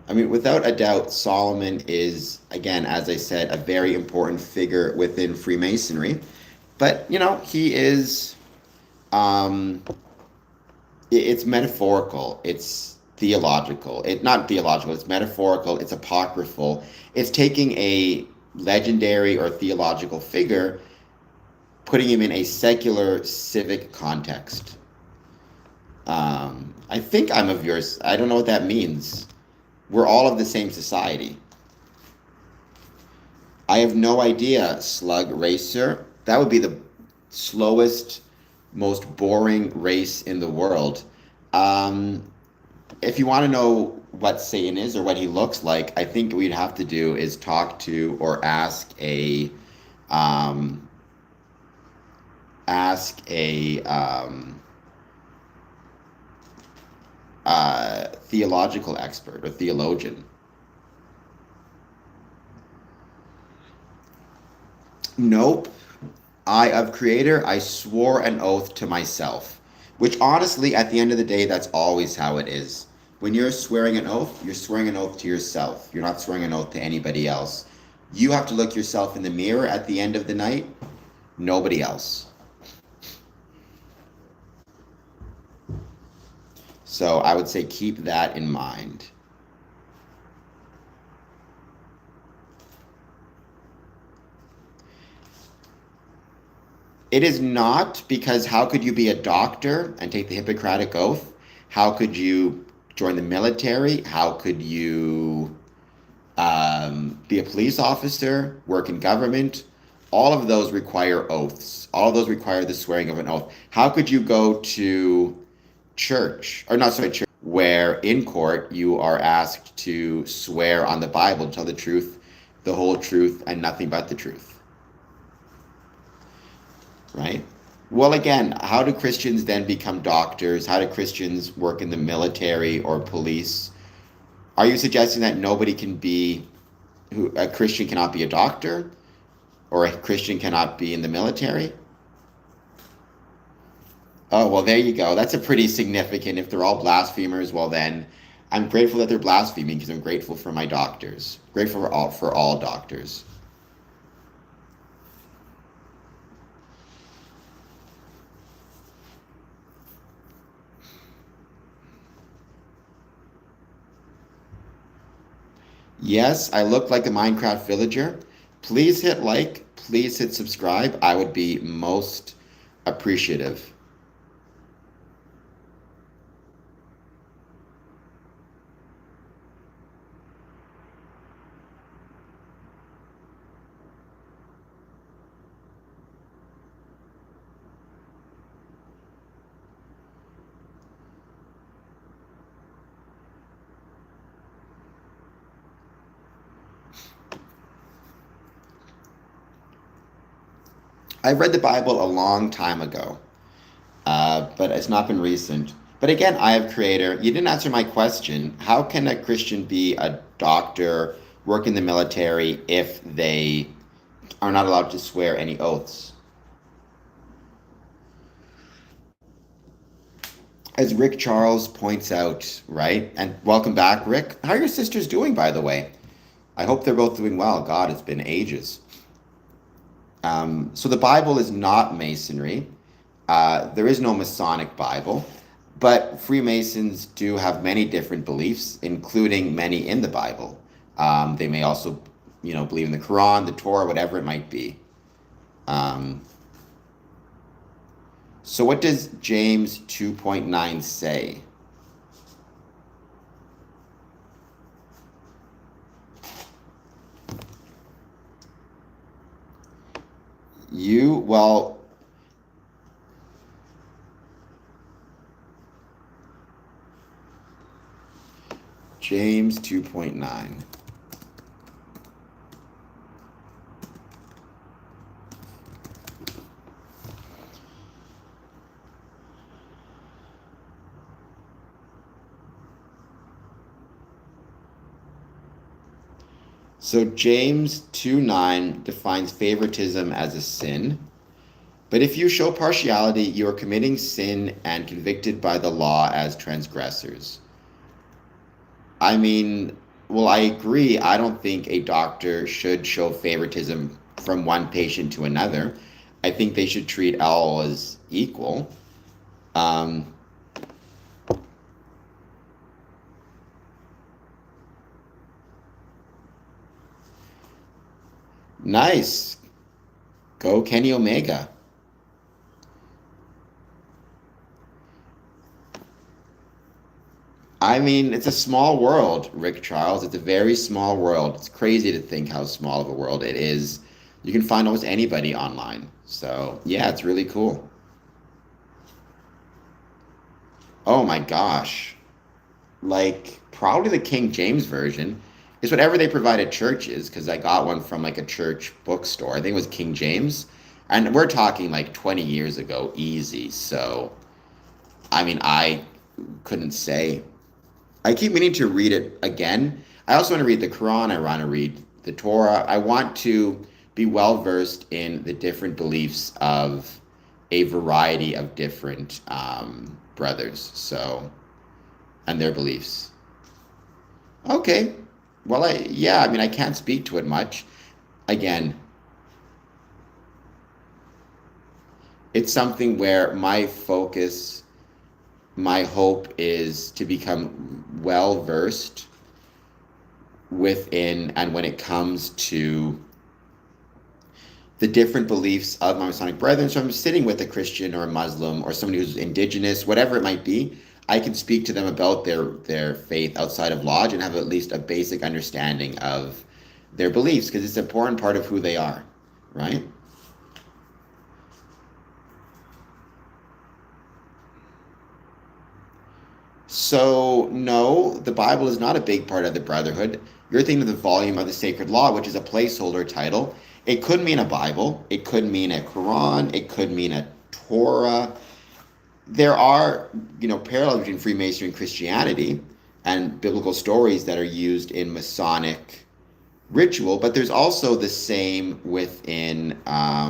I mean, without a doubt, Solomon is, again, as I said, a very important figure within Freemasonry. But, he is, um, it's metaphorical, it's theological. Not theological, it's metaphorical, it's apocryphal. It's taking a legendary or theological figure, putting him in a secular civic context. I think I'm of yours. I don't know what that means. We're all of the same society. I have no idea, Slug Racer. That would be the slowest, most boring race in the world. If you want to know what Satan is or what he looks like, I think what we'd have to do is talk to or ask a theological expert or theologian. Nope. Eye of Creator, I swore an oath to myself. Which honestly, at the end of the day, that's always how it is. When you're swearing an oath, you're swearing an oath to yourself. You're not swearing an oath to anybody else. You have to look yourself in the mirror at the end of the night. Nobody else. So I would say keep that in mind. It is not, because how could you be a doctor and take the Hippocratic Oath? How could you join the military? How could you be a police officer, work in government? All of those require oaths. All of those require the swearing of an oath. How could you go to church, or not, sorry, church, where in court you are asked to swear on the Bible to tell the truth, the whole truth, and nothing but the truth? Right? Well, again, how do Christians then become doctors? How do Christians work in the military or police? Are you suggesting that a Christian cannot be a doctor, or a Christian cannot be in the military? Oh, well, there you go. That's a pretty significant. If they're all blasphemers, well, then I'm grateful that they're blaspheming, because I'm grateful for my doctors. Grateful for all doctors. Yes, I look like a Minecraft villager. Please hit like, please hit subscribe. I would be most appreciative. I read the Bible a long time ago, but it's not been recent. But again, I have Creator. You didn't answer my question. How can a Christian be a doctor, work in the military, if they are not allowed to swear any oaths? As Rick Charles points out, right? And welcome back, Rick. How are your sisters doing, by the way? I hope they're both doing well. God, it's been ages. So the Bible is not Masonry. There is no Masonic Bible, but Freemasons do have many different beliefs, including many in the Bible. They may also, believe in the Quran, the Torah, whatever it might be. So what does James 2.9 say? Well, James 2.9. So James 2:9 defines favoritism as a sin. But if you show partiality, you are committing sin and convicted by the law as transgressors. I mean, well, I agree. I don't think a doctor should show favoritism from one patient to another. I think they should treat all as equal. Um, nice. Go Kenny Omega. I mean, it's a small world, Rick Charles. It's a very small world. It's crazy to think how small of a world it is. You can find almost anybody online. So, yeah, it's really cool. Oh my gosh. Like, probably the King James version. It's whatever they provide at churches, because I got one from like a church bookstore. I think it was King James. And we're talking like 20 years ago, easy. So, I mean, I couldn't say. I keep meaning to read it again. I also want to read the Quran. I want to read the Torah. I want to be well versed in the different beliefs of a variety of different brothers. So, and their beliefs. Okay. Well, yeah, I mean, I can't speak to it much. Again, it's something where my focus, my hope is to become well versed within and when it comes to the different beliefs of my Masonic brethren. So I'm sitting with a Christian or a Muslim or somebody who's indigenous, whatever it might be. I can speak to them about their faith outside of lodge and have at least a basic understanding of their beliefs, because it's an important part of who they are, right? So, no, the Bible is not a big part of the Brotherhood. You're thinking of the volume of the Sacred Law, which is a placeholder title. It could mean a Bible. It could mean a Quran. It could mean a Torah. There are, parallels between Freemasonry and Christianity and biblical stories that are used in Masonic ritual, but there's also the same within a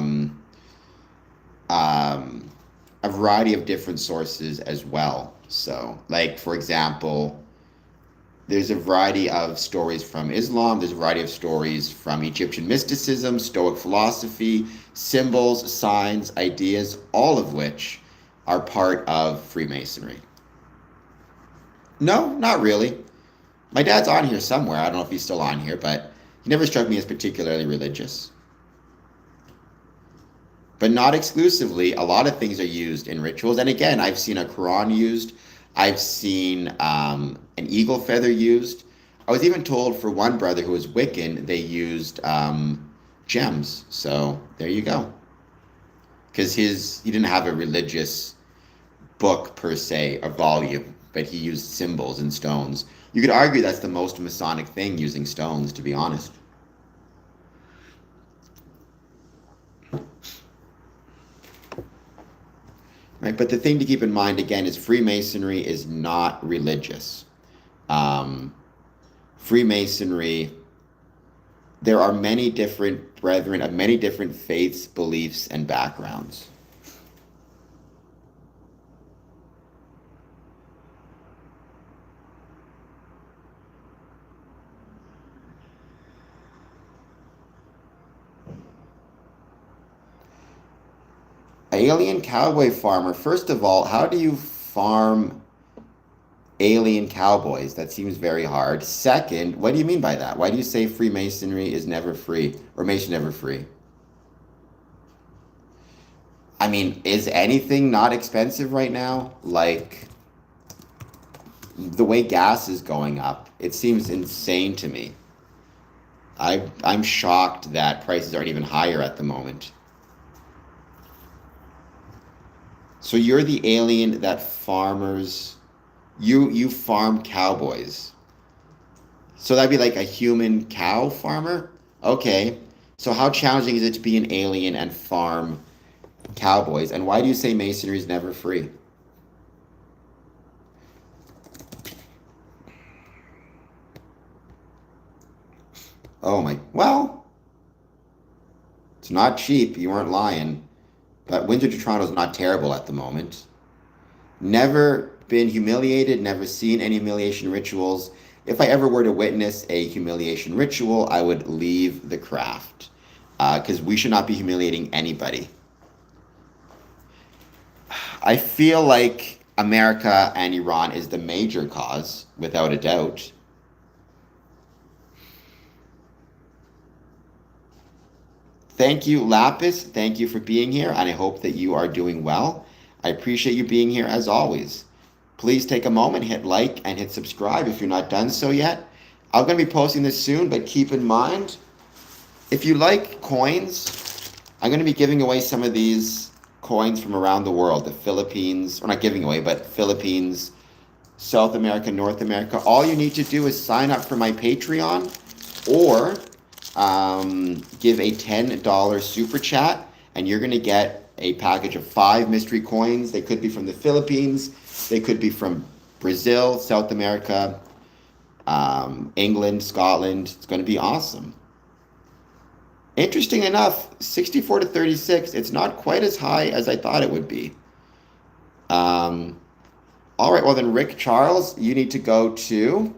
variety of different sources as well. So, like, for example, there's a variety of stories from Islam, there's a variety of stories from Egyptian mysticism, Stoic philosophy, symbols, signs, ideas, all of which are part of Freemasonry. No, not really. My dad's on here somewhere. I don't know if he's still on here, but he never struck me as particularly religious. But not exclusively. A lot of things are used in rituals. And again, I've seen a Quran used. I've seen an eagle feather used. I was even told for one brother who was Wiccan, they used gems. So there you go. Because he didn't have a religious book per se, a volume, but he used symbols and stones. You could argue that's the most Masonic thing, using stones, to be honest. Right, but the thing to keep in mind again is Freemasonry is not religious. Freemasonry, there are many different brethren of many different faiths, beliefs, and backgrounds. Alien cowboy farmer. First of all, how do you farm alien cowboys? That seems very hard. Second, what do you mean by that? Why do you say Freemasonry is never free or Mason never free? I mean, is anything not expensive right now? Like, the way gas is going up, it seems insane to me. I'm shocked that prices aren't even higher at the moment. So you're the alien that farmers, you farm cowboys. So that'd be like a human cow farmer? Okay. So how challenging is it to be an alien and farm cowboys? And why do you say masonry is never free? Oh my, well, it's not cheap. You weren't lying. But Windsor to Toronto is not terrible at the moment. Never been humiliated, never seen any humiliation rituals. If I ever were to witness a humiliation ritual, I would leave the craft because we should not be humiliating anybody. I feel like America and Iran is the major cause, without a doubt. Thank you, Lapis. Thank you for being here, and I hope that you are doing well. I appreciate you being here as always. Please take a moment, hit like, and hit subscribe if you're not done so yet. I'm going to be posting this soon, but keep in mind, if you like coins, I'm going to be giving away some of these coins from around the world, the Philippines, or not giving away, but Philippines, South America, North America. All you need to do is sign up for my Patreon or give a $10 super chat, and you're going to get a package of 5 mystery coins. They could be from the Philippines, they could be from Brazil, South America, England, Scotland. It's going to be awesome. Interesting enough, 64 to 36, it's not quite as high as I thought it would be. All right, well then, Rick Charles, you need to go to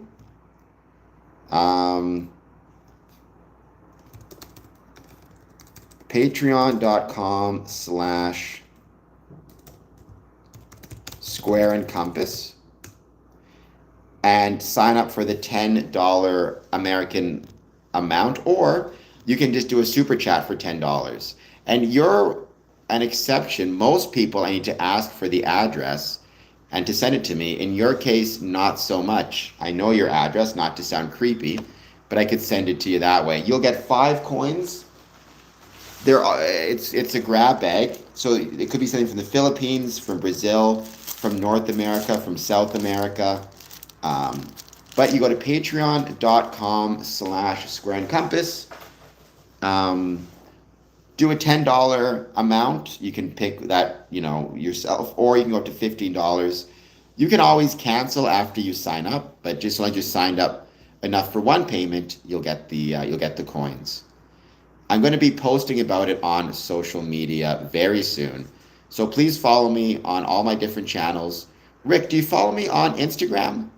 patreon.com/square and compass and sign up for the $10 American amount, or you can just do a super chat for $10. And you're an exception. Most people, I need to ask for the address and to send it to me. In your case, not so much. I know your address, not to sound creepy, but I could send it to you that way. You'll get 5 coins. It's a grab bag, so it could be something from the Philippines, from Brazil, from North America, from South America. But you go to patreon.com/square and compass. Do a $10 amount. You can pick that, yourself, or you can go up to $15. You can always cancel after you sign up, but just as long as you signed up enough for one payment, you'll get the coins. I'm going to be posting about it on social media very soon. So please follow me on all my different channels. Rick, do you follow me on Instagram?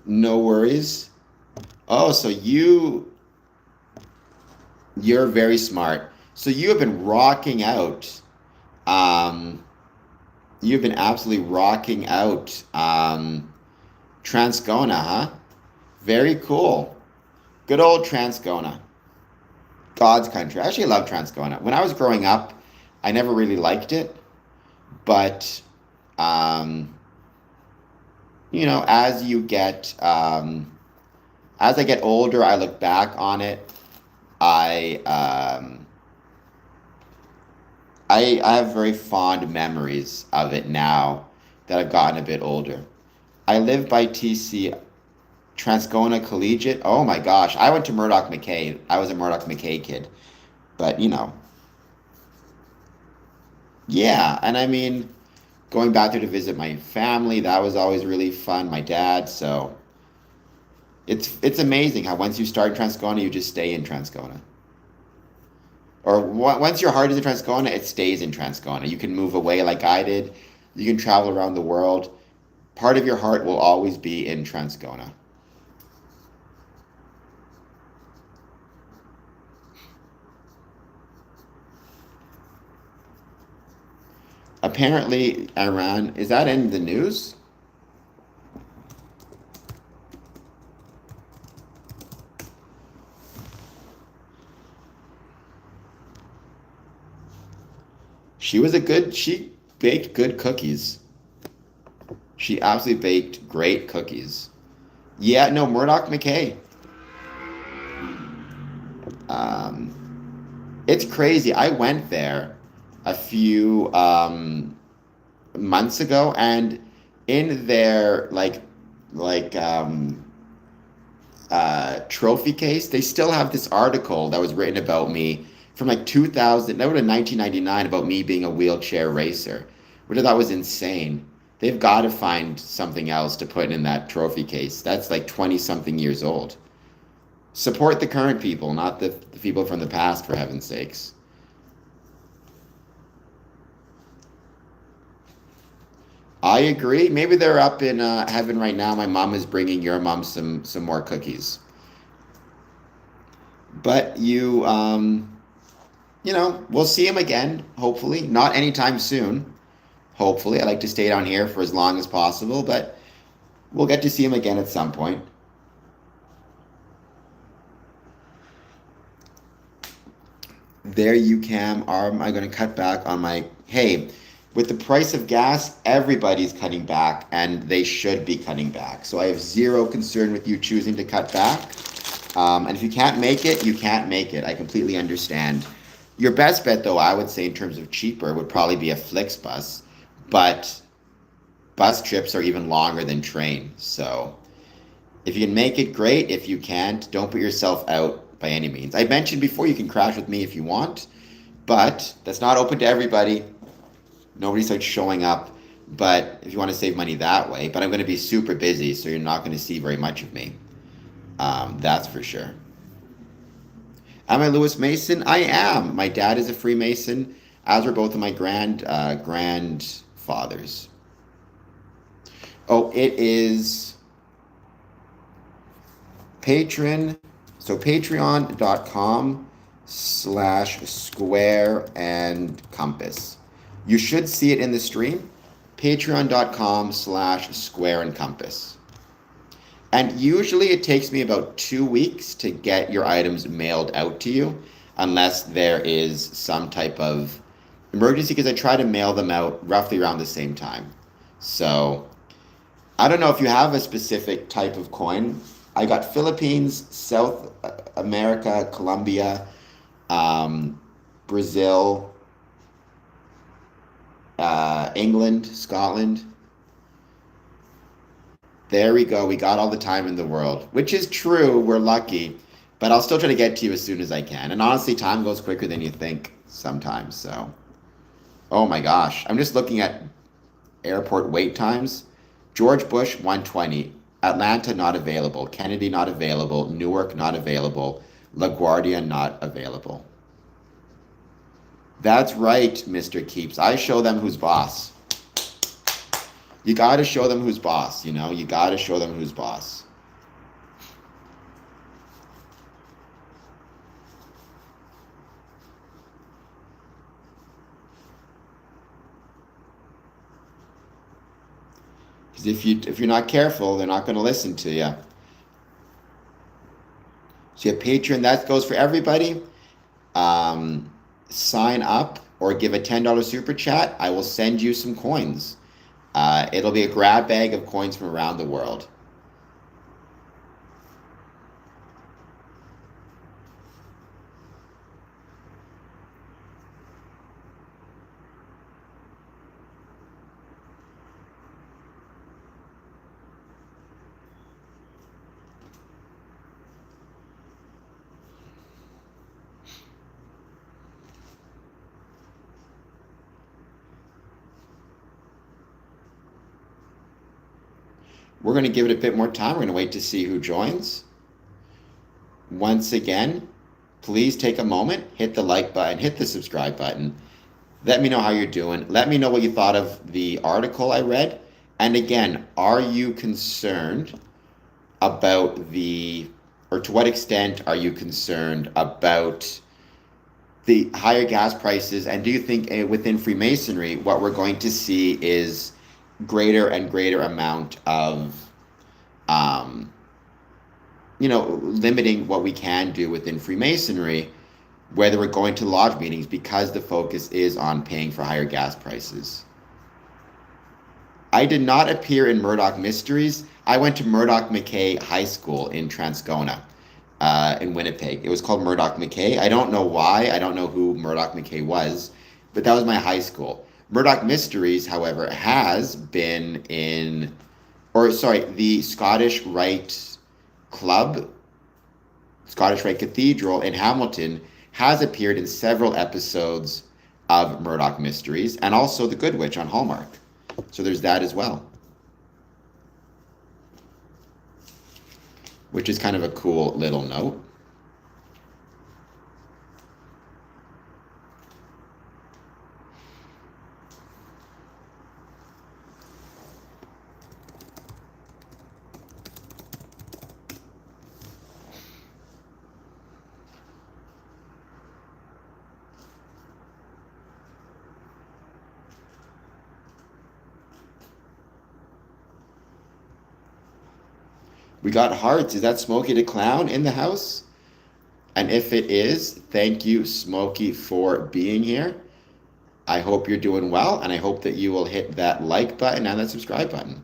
No worries. Oh, so you're very smart. So you have been rocking out. You've been absolutely rocking out Transcona, huh? Very cool. Good old Transcona. God's country. I actually love Transcona. When I was growing up, I never really liked it, but as you get as I get older, I look back on it. I have very fond memories of it now that I've gotten a bit older. I live by TC Transcona Collegiate. Oh my gosh, I went to Murdoch McKay. I was a Murdoch McKay kid, but yeah. And I mean, going back there to visit my family, that was always really fun. My dad, so it's amazing how once you start Transcona, you just stay in Transcona. Or once your heart is in Transcona, it stays in Transcona. You can move away like I did. You can travel around the world. Part of your heart will always be in Transcona. Apparently, Iran, is that in the news? She baked good cookies. She absolutely baked great cookies. Yeah, no, Murdoch McKay. It's crazy. I went there a few months ago, and in their trophy case, they still have this article that was written about me from like 2000, that was in 1999, about me being a wheelchair racer, which I thought was insane. They've got to find something else to put in that trophy case. That's like 20 something years old. Support the current people, not the people from the past, for heaven's sakes. I agree. Maybe they're up in heaven right now. My mom is bringing your mom some more cookies. But we'll see him again. Hopefully, not anytime soon. Hopefully, I like to stay down here for as long as possible, but we'll get to see him again at some point. There you can. Am I going to cut back on my? Hey, with the price of gas, everybody's cutting back, and they should be cutting back. So I have zero concern with you choosing to cut back. And if you can't make it, you can't make it. I completely understand. Your best bet, though, I would say in terms of cheaper, would probably be a Flixbus. But bus trips are even longer than train. So if you can make it, great. If you can't, don't put yourself out by any means. I mentioned before you can crash with me if you want, but that's not open to everybody. Nobody starts showing up. But if you want to save money that way, but I'm going to be super busy, so you're not going to see very much of me. That's for sure. Am I Lewis Mason? I am. My dad is a Freemason, as are both of my grandfathers. Oh, it is Patreon. So patreon.com/square and compass. You should see it in the stream. Patreon.com/square and compass. And usually it takes me about 2 weeks to get your items mailed out to you, unless there is some type of emergency, because I try to mail them out roughly around the same time. So I don't know if you have a specific type of coin. I got Philippines, South America, Colombia, Brazil, England, Scotland. There we go. We got all the time in the world, which is true. We're lucky, but I'll still try to get to you as soon as I can. And honestly, time goes quicker than you think sometimes. So, oh my gosh. I'm just looking at airport wait times. George Bush, 120. Atlanta, not available. Kennedy, not available. Newark, not available. LaGuardia, not available. That's right, Mr. Keeps. I show them who's boss. You got to show them who's boss, you know? You got to show them who's boss. Because if you're not careful, they're not going to listen to you. So you have Patreon. That goes for everybody. Sign up or give a $10 super chat. I will send you some coins. It'll be a grab bag of coins from around the world. We're going to give it a bit more time. We're going to wait to see who joins. Once again, please take a moment, hit the like button, hit the subscribe button. Let me know how you're doing. Let me know what you thought of the article I read. And again, are you concerned about or to what extent are you concerned about the higher gas prices, and do you think within Freemasonry, what we're going to see is greater and greater amount of, um, limiting what we can do within Freemasonry, whether we're going to lodge meetings because the focus is on paying for higher gas prices? I did not appear in Murdoch Mysteries. I went to Murdoch McKay High School in Transcona, in Winnipeg. It was called Murdoch McKay. I don't know why. I don't know who Murdoch McKay was, but that was my high school. Murdoch Mysteries, however, has been in, or sorry, the Scottish Rite Club, Scottish Rite Cathedral in Hamilton, has appeared in several episodes of Murdoch Mysteries, and also The Good Witch on Hallmark. So there's that as well, which is kind of a cool little note. We got hearts. Is that Smokey the Clown in the house? And if it is, thank you, Smokey, for being here. I hope you're doing well, and I hope that you will hit that like button and that subscribe button.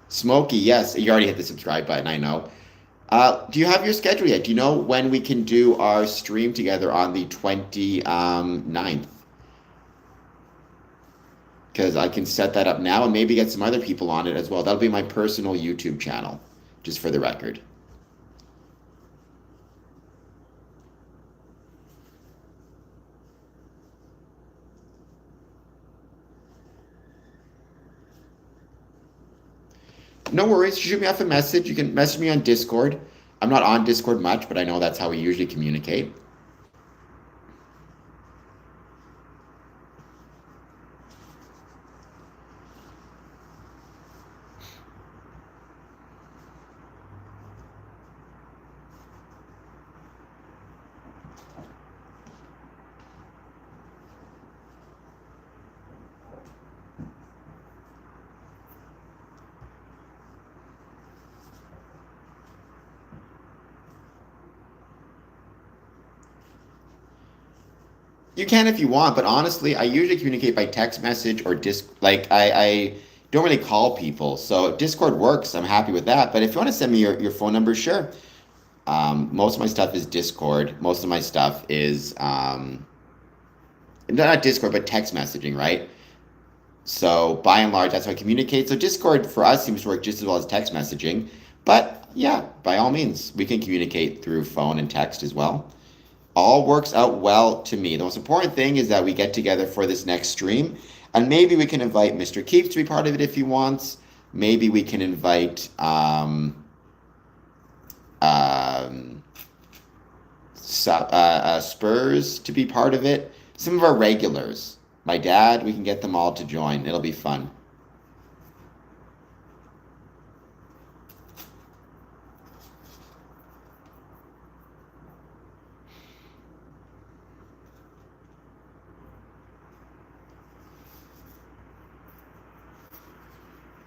Smokey, yes, you already hit the subscribe button, I know. Do you have your schedule yet? Do you know when we can do our stream together on the 29th? Because I can set that up now and maybe get some other people on it as well. That'll be my personal YouTube channel, just for the record. No worries. Shoot me off a message. You can message me on Discord. I'm not on Discord much, but I know that's how we usually communicate. You can if you want, but honestly, I usually communicate by text message or I don't really call people. So Discord works. I'm happy with that. But if you want to send me your phone number, sure. Most of my stuff is Discord. Most of my stuff is not Discord, but text messaging, right? So by and large, that's how I communicate. So Discord for us seems to work just as well as text messaging. But yeah, by all means, we can communicate through phone and text as well. All works out well to me. The most important thing is that we get together for this next stream, and maybe we can invite Mr. Keefe to be part of it if he wants. Maybe we can invite Spurs to be part of it. Some of our regulars. My dad, we can get them all to join. It'll be fun.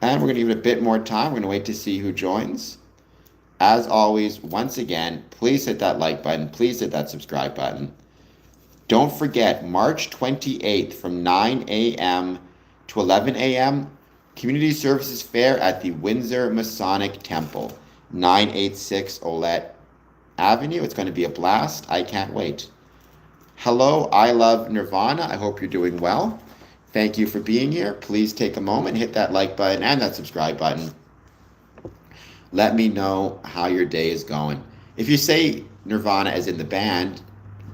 And we're going to give it a bit more time. We're going to wait to see who joins. As always, once again, please hit that like button. Please hit that subscribe button. Don't forget, March 28th from 9 a.m. to 11 a.m., Community Services Fair at the Windsor Masonic Temple, 986 Olette Avenue. It's going to be a blast. I can't wait. Hello, I love Nirvana. I hope you're doing well. Thank you for being here. Please take a moment, hit that like button and that subscribe button. Let me know how your day is going. If you say Nirvana as in the band,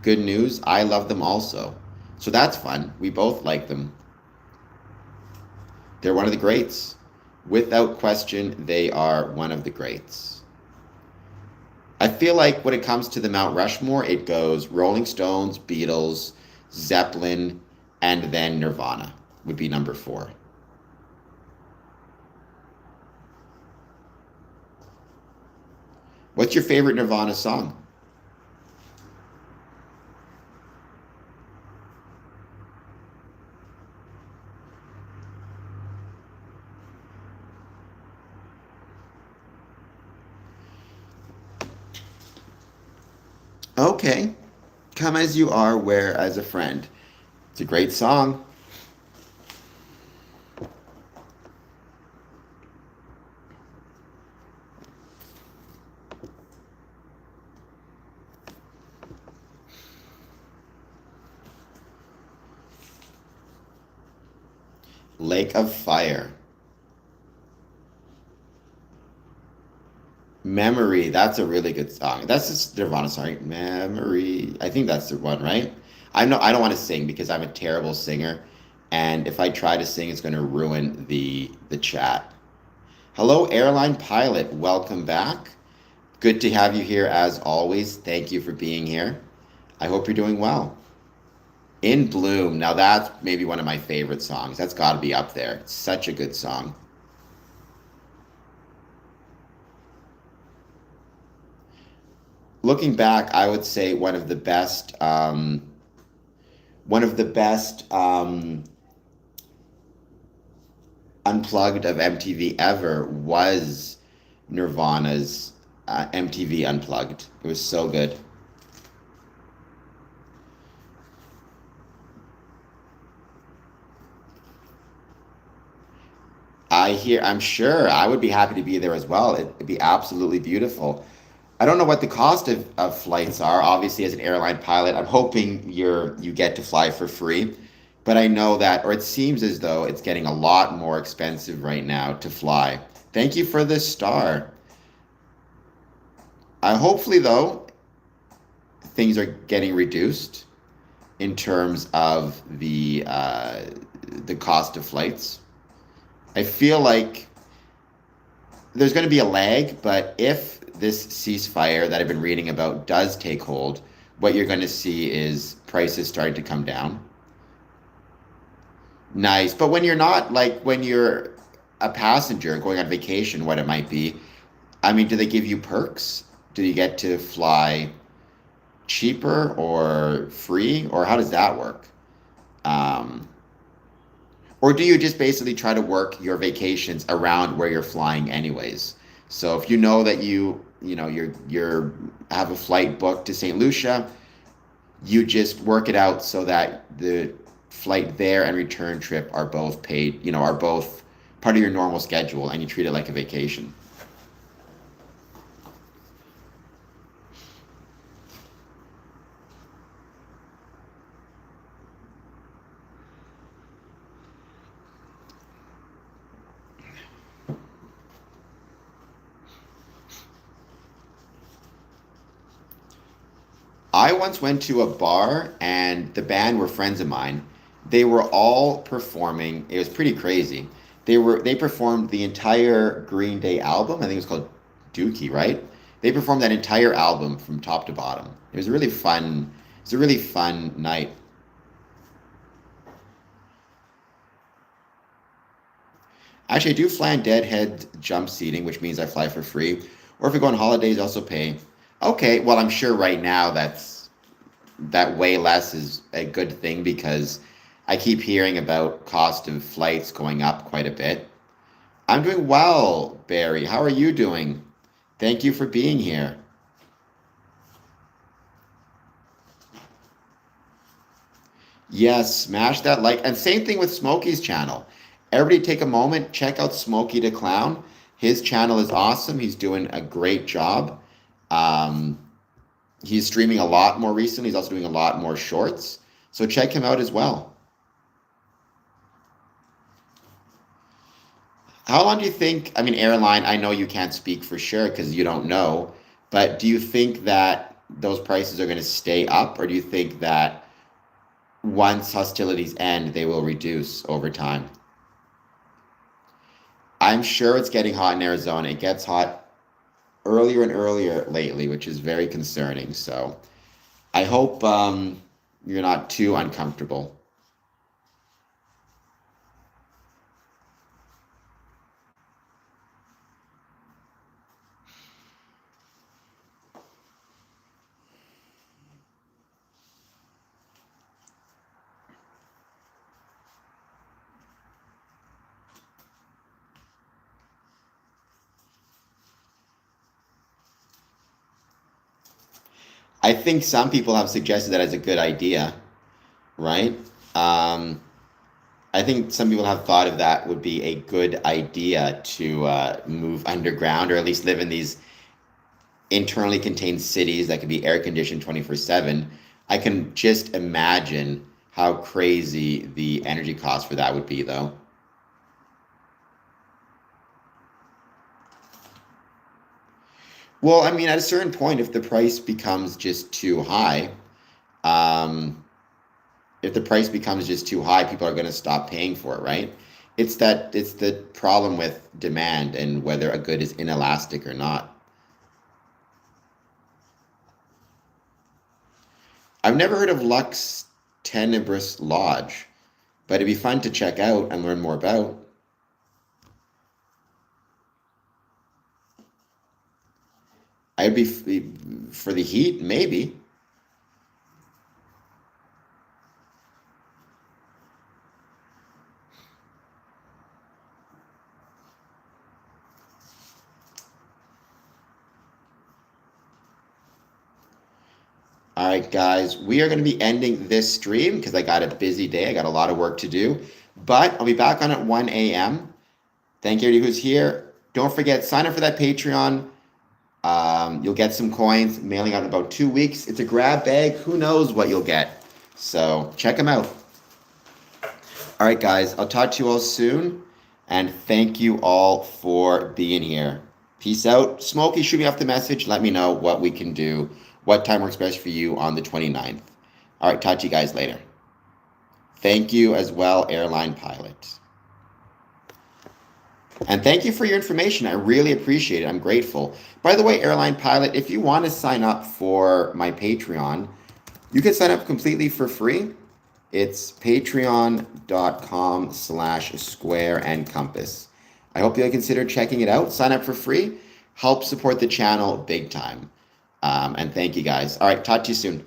good news, I love them also. So that's fun. We both like them. They're one of the greats. Without question, they are one of the greats. I feel like when it comes to the Mount Rushmore, it goes Rolling Stones, Beatles, Zeppelin, and then Nirvana would be number 4. What's your favorite Nirvana song? Okay. Come as you are, wear as a friend. It's a great song. Lake of Fire. Memory. That's a really good song. That's just Nirvana song, right? Memory. I think that's the one, right? I don't want to sing because I'm a terrible singer, and if I try to sing, it's going to ruin the chat. Hello, airline pilot. Welcome back. Good to have you here as always. Thank you for being here. I hope you're doing well. In Bloom. Now that's maybe one of my favorite songs. That's got to be up there. It's such a good song. Looking back, I would say one of the best unplugged of MTV ever was Nirvana's MTV Unplugged. It was so good. I'm sure I would be happy to be there as well. It'd be absolutely beautiful. I don't know what the cost of flights are. Obviously, as an airline pilot, I'm hoping you get to fly for free. But I know that, or it seems as though it's getting a lot more expensive right now to fly. Thank you for this star. Hopefully, though, things are getting reduced in terms of the cost of flights. I feel like there's going to be a lag, but if this ceasefire that I've been reading about does take hold, what you're going to see is prices starting to come down. Nice. But when you're not, like when you're a passenger going on vacation, what it might be, I mean, do they give you perks? Do you get to fly cheaper or free, or how does that work? Um, or do you just basically try to work your vacations around where you're flying anyways? So if you know that you're have a flight booked to St. Lucia, you just work it out so that the flight there and return trip are both paid, are both part of your normal schedule, and you treat it like a vacation. I once went to a bar and the band were friends of mine. They were all performing. It was pretty crazy. They performed the entire Green Day album. I think it was called Dookie, right? They performed that entire album from top to bottom. It was really fun. It was a really fun night. Actually, I do fly on deadhead jump seating, which means I fly for free. Or if I go on holidays, I also pay. Okay, well, I'm sure right now that way less is a good thing because I keep hearing about cost of flights going up quite a bit. I'm doing well, Barry. How are you doing? Thank you for being here. Yes, smash that like, and same thing with Smokey's channel. Everybody take a moment, check out Smokey the Clown. His channel is awesome. He's doing a great job. Um, he's streaming a lot more recently. He's also doing a lot more shorts. So check him out as well. How long do you think, I mean, airline, I know you can't speak for sure because you don't know, but do you think that those prices are going to stay up, or do you think that once hostilities end, they will reduce over time? I'm sure it's getting hot in Arizona. It gets hot earlier and earlier lately, which is very concerning. So I hope you're not too uncomfortable. I think some people have suggested that as a good idea, right? I think some people have thought of that would be a good idea to move underground, or at least live in these internally contained cities that could be air conditioned 24/7. I can just imagine how crazy the energy cost for that would be, though. Well, I mean, at a certain point, if the price becomes just too high, um, if the price becomes just too high, people are going to stop paying for it, right? It's the problem with demand and whether a good is inelastic or not. I've never heard of Lux Tenebris Lodge, but it'd be fun to check out and learn more about. I'd be for the heat, maybe. All right, guys, we are going to be ending this stream because I got a busy day. I got a lot of work to do, but I'll be back on at 1 a.m. Thank you everybody who's here. Don't forget, sign up for that Patreon. You'll get some coins, mailing out in about 2 weeks. It's a grab bag. Who knows what you'll get? So check them out. All right, guys, I'll talk to you all soon. And thank you all for being here. Peace out. Smokey, shoot me off the message. Let me know what we can do, what time works best for you on the 29th. All right, talk to you guys later. Thank you as well, airline pilot. And thank you for your information. I really appreciate it. I'm grateful. By the way, airline pilot, if you want to sign up for my Patreon, you can sign up completely for free. It's patreon.com/square and compass. I hope you'll consider checking it out. Sign up for free. Help support the channel big time. And thank you guys. All right, talk to you soon.